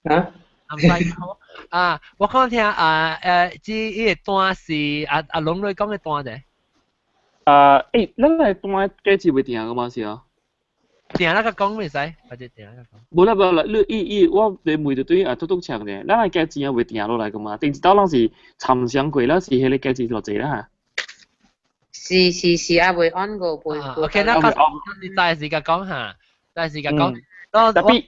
啊？南西好啊！我講聽呢個段是阿龍你講嘅段啫。咱係段幾次會定嘅嘛是啊？定那個講未使，或者定那個講。冇啦，我哋每隊隊嘟嘟牆嘅，咱係價錢會定落來嘅嘛。定時到咱是參詳過啦，是迄個價錢落嚟啦。是啊，會按個會。OK，那你大時間講下，大時間講。特別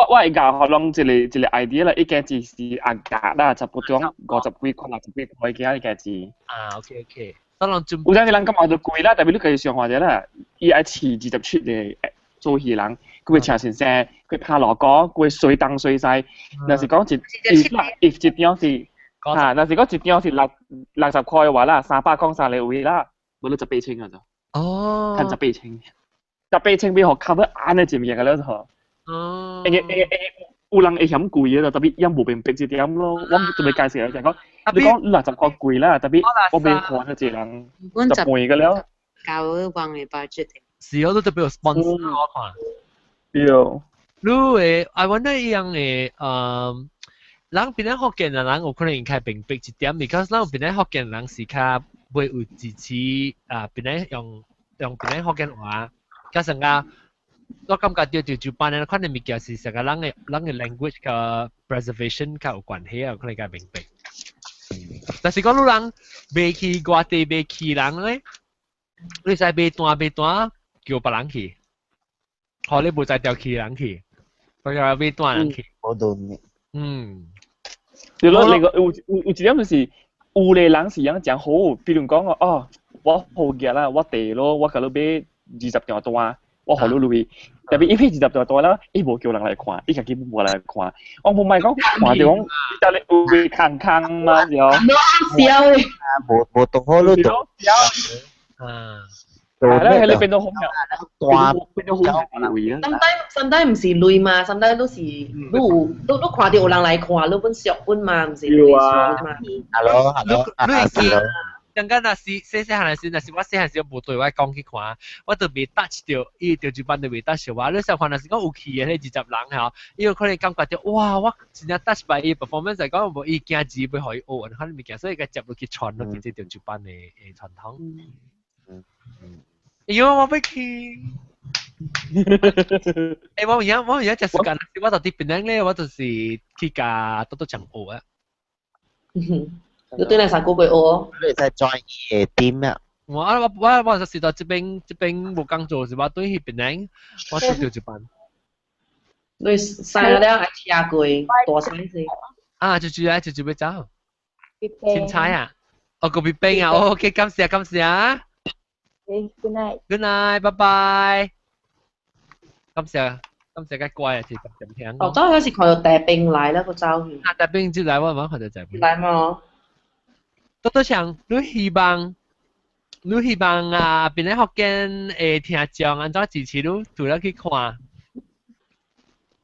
我係教學攏一個 idea 啦，一價錢是壓價啦，差不多50幾塊、60幾塊嘅價錢。啊 ，OK。當然準備。有陣時人感覺就貴啦，特別你可以想下啫啦，伊愛饲20出嘅。做戲人，佢會唱先聲，佢拍鑼鼓，佢會水東水西。若是講一張是嚇，若是講一張是60塊嘅話啦，300講曬你位啦，冇得18千嘅咋。哦。睇18千，18千俾學 cover 啱嘅節目嘅啦就。哦。有人會嫌貴嘅，特別因無明白這點咯。我準備介紹就係講，你講60塊貴啦，特別我未看嘅一人就貴嘅了。搞幫你budget。是我都特別有 sponsor 我看。對。你誒，I wonder 一樣誒，人邊啲福建人有可能開明白一點 ，because 咱邊啲福建人是較會有支持邊啲用邊啲福建話，加上個我感覺對潮州班咧，可能物件是成個人嘅 language 個 preservation 較有關係啊，可能較明白。但是講你人未去外地未去人咧，你使未斷。叫別人去，可你冇再調去人去，佢又俾斷人去。我懂嘅。對咯，你個有一點就是，有嘅人是樣講好，比如講我好嘅啦，我地咯，我甲你買20張單，我學到類，特別一篇20多啦，伊無叫人來看，伊家己冇來看，我唔係講看到講，但係會坑嘛，就笑誒，冇讀好都讀，係啦，你變到好變到好會啊。sometimes唔是累嘛，sometimes都是都看到有人來看，你本熟本嘛，唔是累嘛。Hello，陣間那時細漢嗰時，那時我細漢時冇對我講去看，我就未 touch 到，伊條主辦就未 touch 到我。你想看那時講有去嘅，你20人嚇，伊有可能感覺到哇，我真正 touch by 伊 performance 就講無伊驚字要可以學，可能物件，所以佢接落去傳落去即條主辦嘅傳統。喲，我要去。我而家隻時間，我到啲邊樣咧，我就是去架多場學啊。你對你上嗰句哦，你在 join 嘅 team 啊？我就是到這邊冇工做是話對去邊樣，我做條一班。你上咗了還聽過大聲先？啊，就要走。先猜啊？哦，個別冰啊 ，OK， 感謝。Good night。Good night， 拜拜。感謝嘅乖啊，其實咁聽。我當時看到大兵來啦，個照片。大兵就來，我冇看到大兵。來嘛。多想，你希望啊，邊啲學生聽講，安怎支持你，除咗去看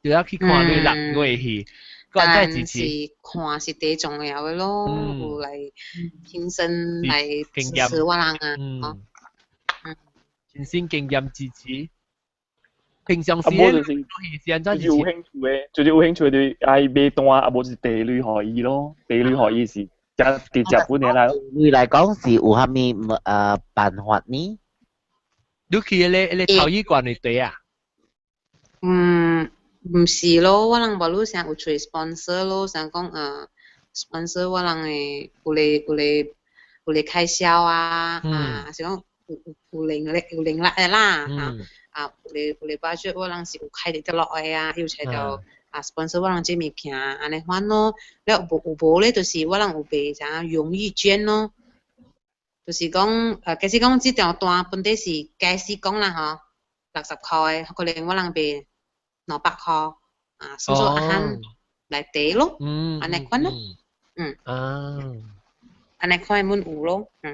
你6月去，個安怎支持？看是最重要嘅咯，有嚟親身嚟支持我人啊，親身經驗支持。平常時有興趣嘅，最有興趣對愛買單，啊無就是地雷可以咯，地雷可以是直接本嚟啦。對嚟講是有蝦米辦法呢？你去你頭一關嚟對啊？唔是咯，我人話你想有找 sponsor 咯，想講sponsor 我人誒有嚟開銷啊，是講有零力嘅啦嚇。有嚟budget 我人是有開得落嚟啊，要找到sponsor 我人這物件安尼款咯。了有無咧，就是我人有賣啥榮譽券咯，就是講假使講這條單本地是假使講啦嗬，60塊嘅，可能我人賣200塊數數一項來抵咯，安尼款咯，安尼款滿有咯，特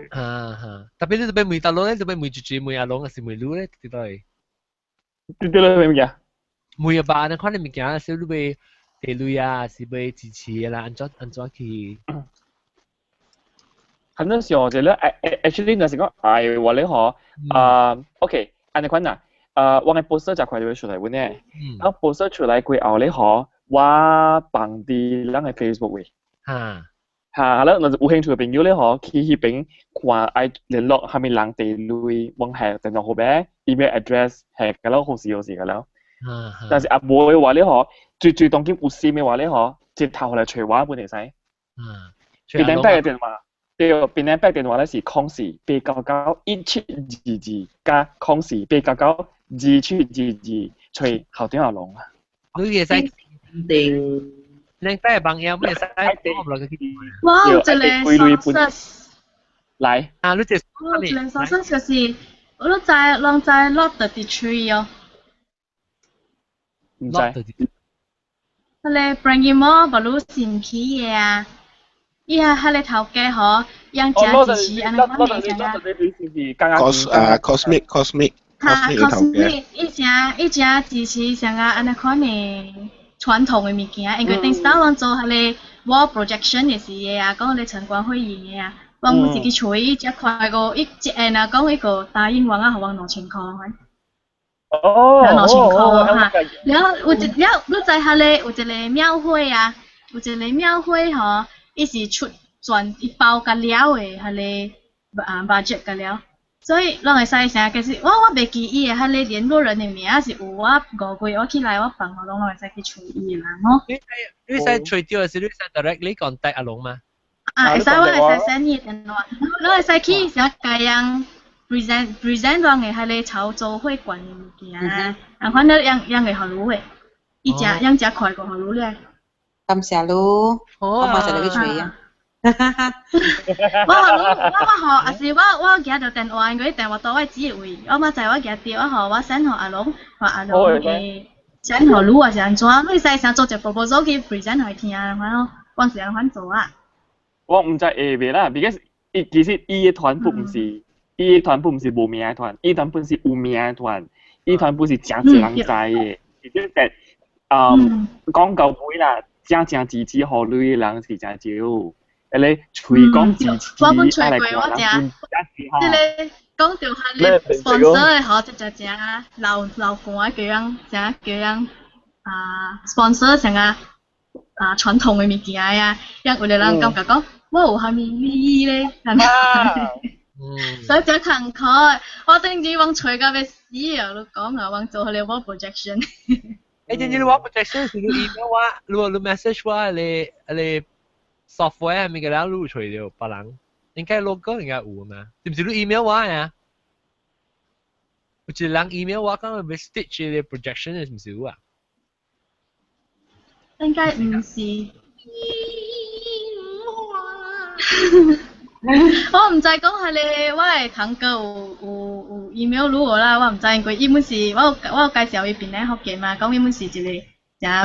別你賣每大佬咧，就賣每住每阿龍，還是每路咧，對對。對啦，咩嘢？每吧，你看你物件，小你買地雷啊，是買支持啦，安怎去？很多時候就咧，actually 那時講，話你可，OK，安尼款呐，我嘅 poster 就快啲出嚟揾咧，然後 poster 出嚟過後你可，我放啲咱嘅 Facebook 位，嚇啦，那有興趣嘅朋友咧可，去嗰邊看愛聯絡下面人地雷，揾係電話號碼、email address 係㗎咯，好時㗎咯。但是冇嘅話咧可，最當今有事嘅話咧可，直頭嚟隨話本嚟使。邊頂北嘅電話，對，邊頂北電話咧是04-899-1722加04-899-2722，隨後點下龍啊。你嘅使定？靚仔朋友，咩使？哇，有一個 sources 來，你這有一個 sources 就是，我都知Lot 33哦。唔知。佢哋 bring 我把路先去嘅啊，伊下佢哋頭家嗬，養隻支持，安尼講咩嘅啊？Cosmic。嚇 ，Cosmic，一隻支持上啊，安尼講咩？傳統嘅物件，因為頂時我做佢哋 wall projection 嘅事嘅啊，講佢哋城管會議嘅啊，我冇自己處理一塊個一啊，講一個答應我啊，係揾2000塊。2000塊嚇，然後你知佢哋有一個廟會啊，有一個廟會嗬，伊是出全一包個料嘅，佢哋budget 個料。所以，咱會使啥？其實我袂記伊個，迄個聯絡人的名是有我5個月我起來我放我攏會使去找伊個啦，吼。你使找到的是你使 directly contact 阿龍嗎？會使我會使 send 伊電話，咱會使去啥家樣 present 咱個迄個潮州會館的物件啊，反正養個好路個，伊養快個好路咧。感謝你，我馬上嚟去找伊啊。啊是我寄到電話，嗰啲電話到位指位，我咪就係我寄掉，我 send 予阿龍嘅 send 予你啊，是安怎？你使想做隻 proposal 去 present 予聽啊，我是安怎做啊？我唔知下邊啦，because 其實伊嘅團部唔是，伊嘅團部唔是無名嘅團，伊團本是有名嘅團，伊團部是真濟人知嘅，而且係講到尾啦，真支持予你嘅人是真少。你隨講支持，我本隨過我正，即係講到係你 sponsor 嘅好，即係正流汗嘅樣，正樣sponsor 成傳統嘅物件啊，因為有啲人感覺講，我有蝦米意義咧，所以真慷慨，我等於往隨到要死啊！你講啊，往做你我 projection。誒，你我 projection 是你 email 我，你 message 我，你。software 咪嘅啦，錄除掉別人，應該 logo 應該有嘛？是唔是你 email 我呀？有一人 email 我講要 stitch 嘅 projection 係唔是有啊？應該唔是。我唔知講係你，我係堂哥有 email 錄我啦，我唔知因為伊本是我介紹伊邊咧學嘅嘛，講伊本是一個正要，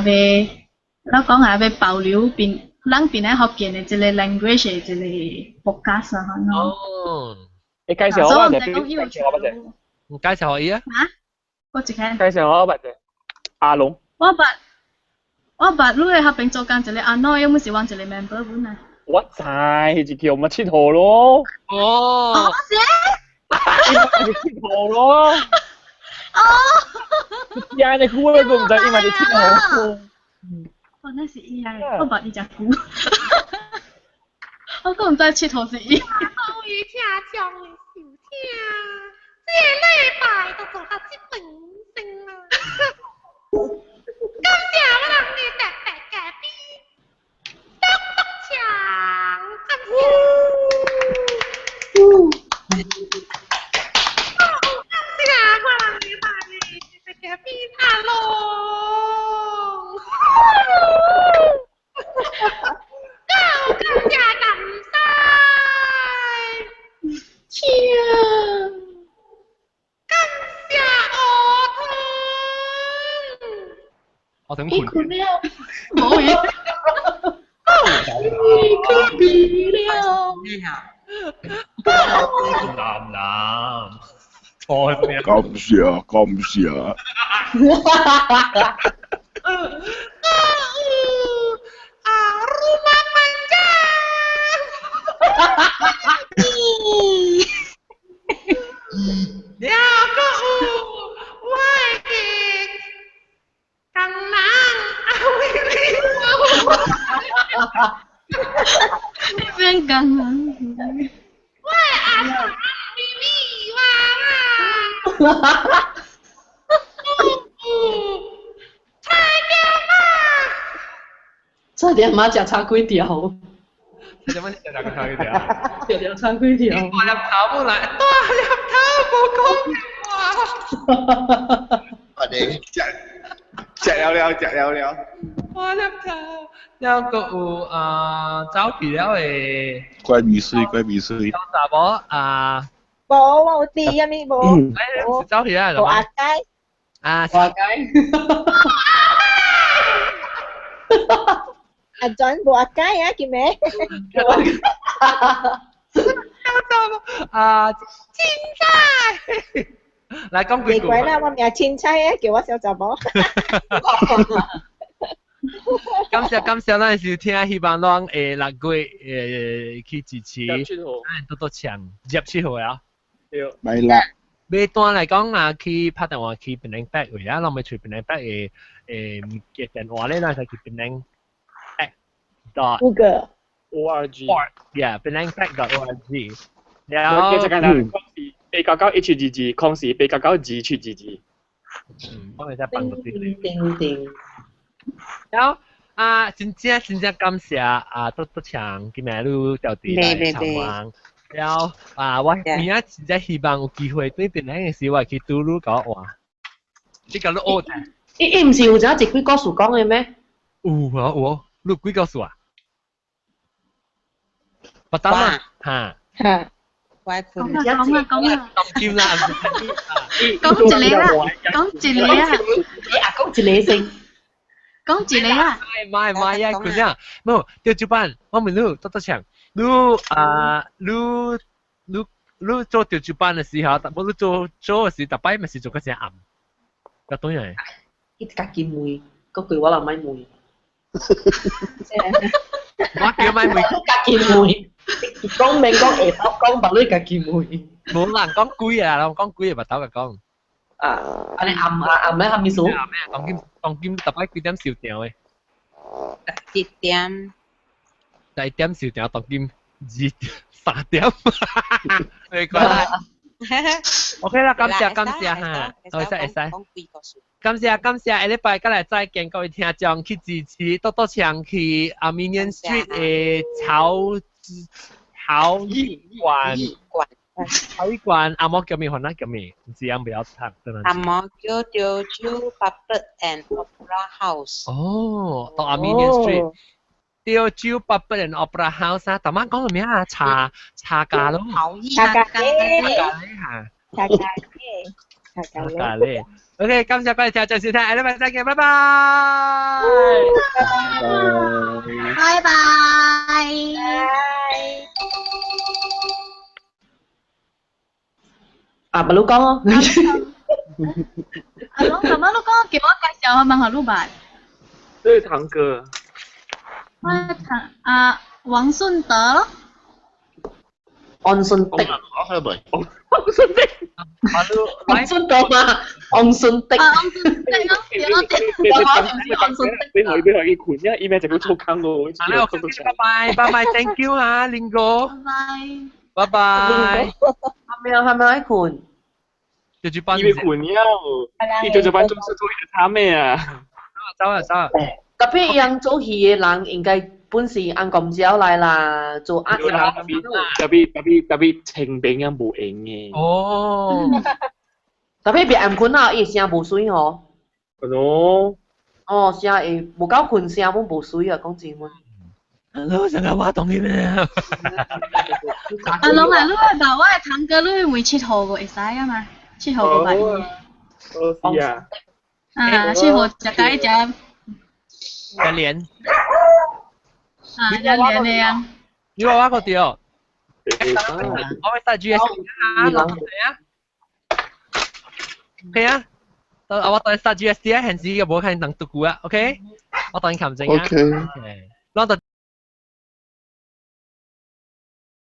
我講係要保留邊。咱邊咧學見嘅一個 language 嘅一個國家上咯。哦，你介紹我或者介紹我伊啊？嚇？我一看。介紹我或者阿龍。我捌你喺合併做緊一個阿諾，有冇是揾一個 member 本啊？我知，係叫乜佚佗咯。哦。係佚佗咯。哦。呀，你估都唔知，因為你佚佗。哦，那是伊啊！我捌伊隻股，我都唔知佚佗是伊。終於聽將你收聽，這禮拜都做到這本身啦。感謝我人哋特別嘉賓，獨強，感謝。感謝我人哋特別嘉賓阿龍。感謝感謝，感謝我等困了，冇嘢，可以了，男，錯咩？感謝。rumah panjang. Ya kau, wajib kanang awilimu. Ini kanang. Wah, asal bibi wah. 差點馬食叉幾條？差點馬食叉幾條？條叉幾條？大粒頭冇嚟，大粒頭冇講話。我哋食了。大粒頭，有個有走皮了誒。怪米水。有啥無冇，我有啲咪冇。誒，走皮啊？冇阿雞。阿雞。阿 John 冇阿雞啊，叫咩？青菜。嚟講句。奇怪啦，我名青菜啊，叫我小雜寶。感謝咱收聽，希望咱6月去支持，多強入7號啊。係啦。尾段嚟講啊，去拍電話去檳城北位啊，咱咪去檳城北嘅電話咧，咱就去檳城。Google org yeah penangpack.org 然後其實係啦，899 HGG 康時899 GHGG 幫你再幫到啲叮然後真正感謝多強今日都到地來參觀然後我明仔真正希望有機會對檳城嘅時我去拄你講話你講你學嘅伊唔是有一隻幾個數講嘅咩？有你幾個數啊？不得嘛，嚇。乖款。講啊。咁尖啦，講一個啦，講一個啊。講一個先。講一個啊。唔呀，佢呀，冇調轉班，我問你，多強，你做調轉班嘅時候，但你做嘅時，特擺咪是做嗰隻暗，個當然。一家己妹，嗰句我就咪妹。我叫咪妹，家己妹。講明講下頭講白你家己妹。冇人講鬼啊，人講鬼啊，白頭嘅講。安尼暗咧，暗咩數？當今特擺幾點燒掉嘅？1點。第點燒掉，當今3點。沒關係。OK 啦，感謝嚇，會使。感謝，下禮拜再來再見各位聽眾去支持，多搶去Armenian Street 嘅炒一罐阿嬷叫咩款啊？叫咩？唔知不要唱，真係。阿嬷叫Teochew Puppet and Opera House。哦，到 Armenian Street。Teochew Puppet and Opera House 啊，頭晚講到咩啊？茶咖咯。茶咖喱。OK， 感謝各位聽眾收聽，下禮拜再見，拜拜。拜拜。咪老講咯。阿龍，媽媽老講叫我介紹問下老闆。這是堂哥。王順德咯。安順德。安順德。安順德嘛？安順德。俾佢款呀 ，email 就好粗坑喎。拜拜 ，thank you 啊，林哥。拜拜。係咪喺款？調住班。以為款呀？你調住班做事做嘢慘咩啊？走啊！特別樣做戲嘅人應該本事按咁少嚟啦，做壓啦。特別清病啊冇用嘅。哦。特別別按困啊，伊聲無水吼。咯。哦，聲會無夠困，聲本無水啊，講真話。Hello， 成日話當嘅咩？阿龍啊，你話我係堂哥，你會7號個會使啊嘛？7號個禮。哦，是啊。7號就解只。一年。一年嚟啊！你話個調？我會帶 GS 啊，落嚟啊。OK 啊，我帶 GS 啊，現時嘅冇看能讀股啊 ，OK？我帶你擒證啊。OK。攞到。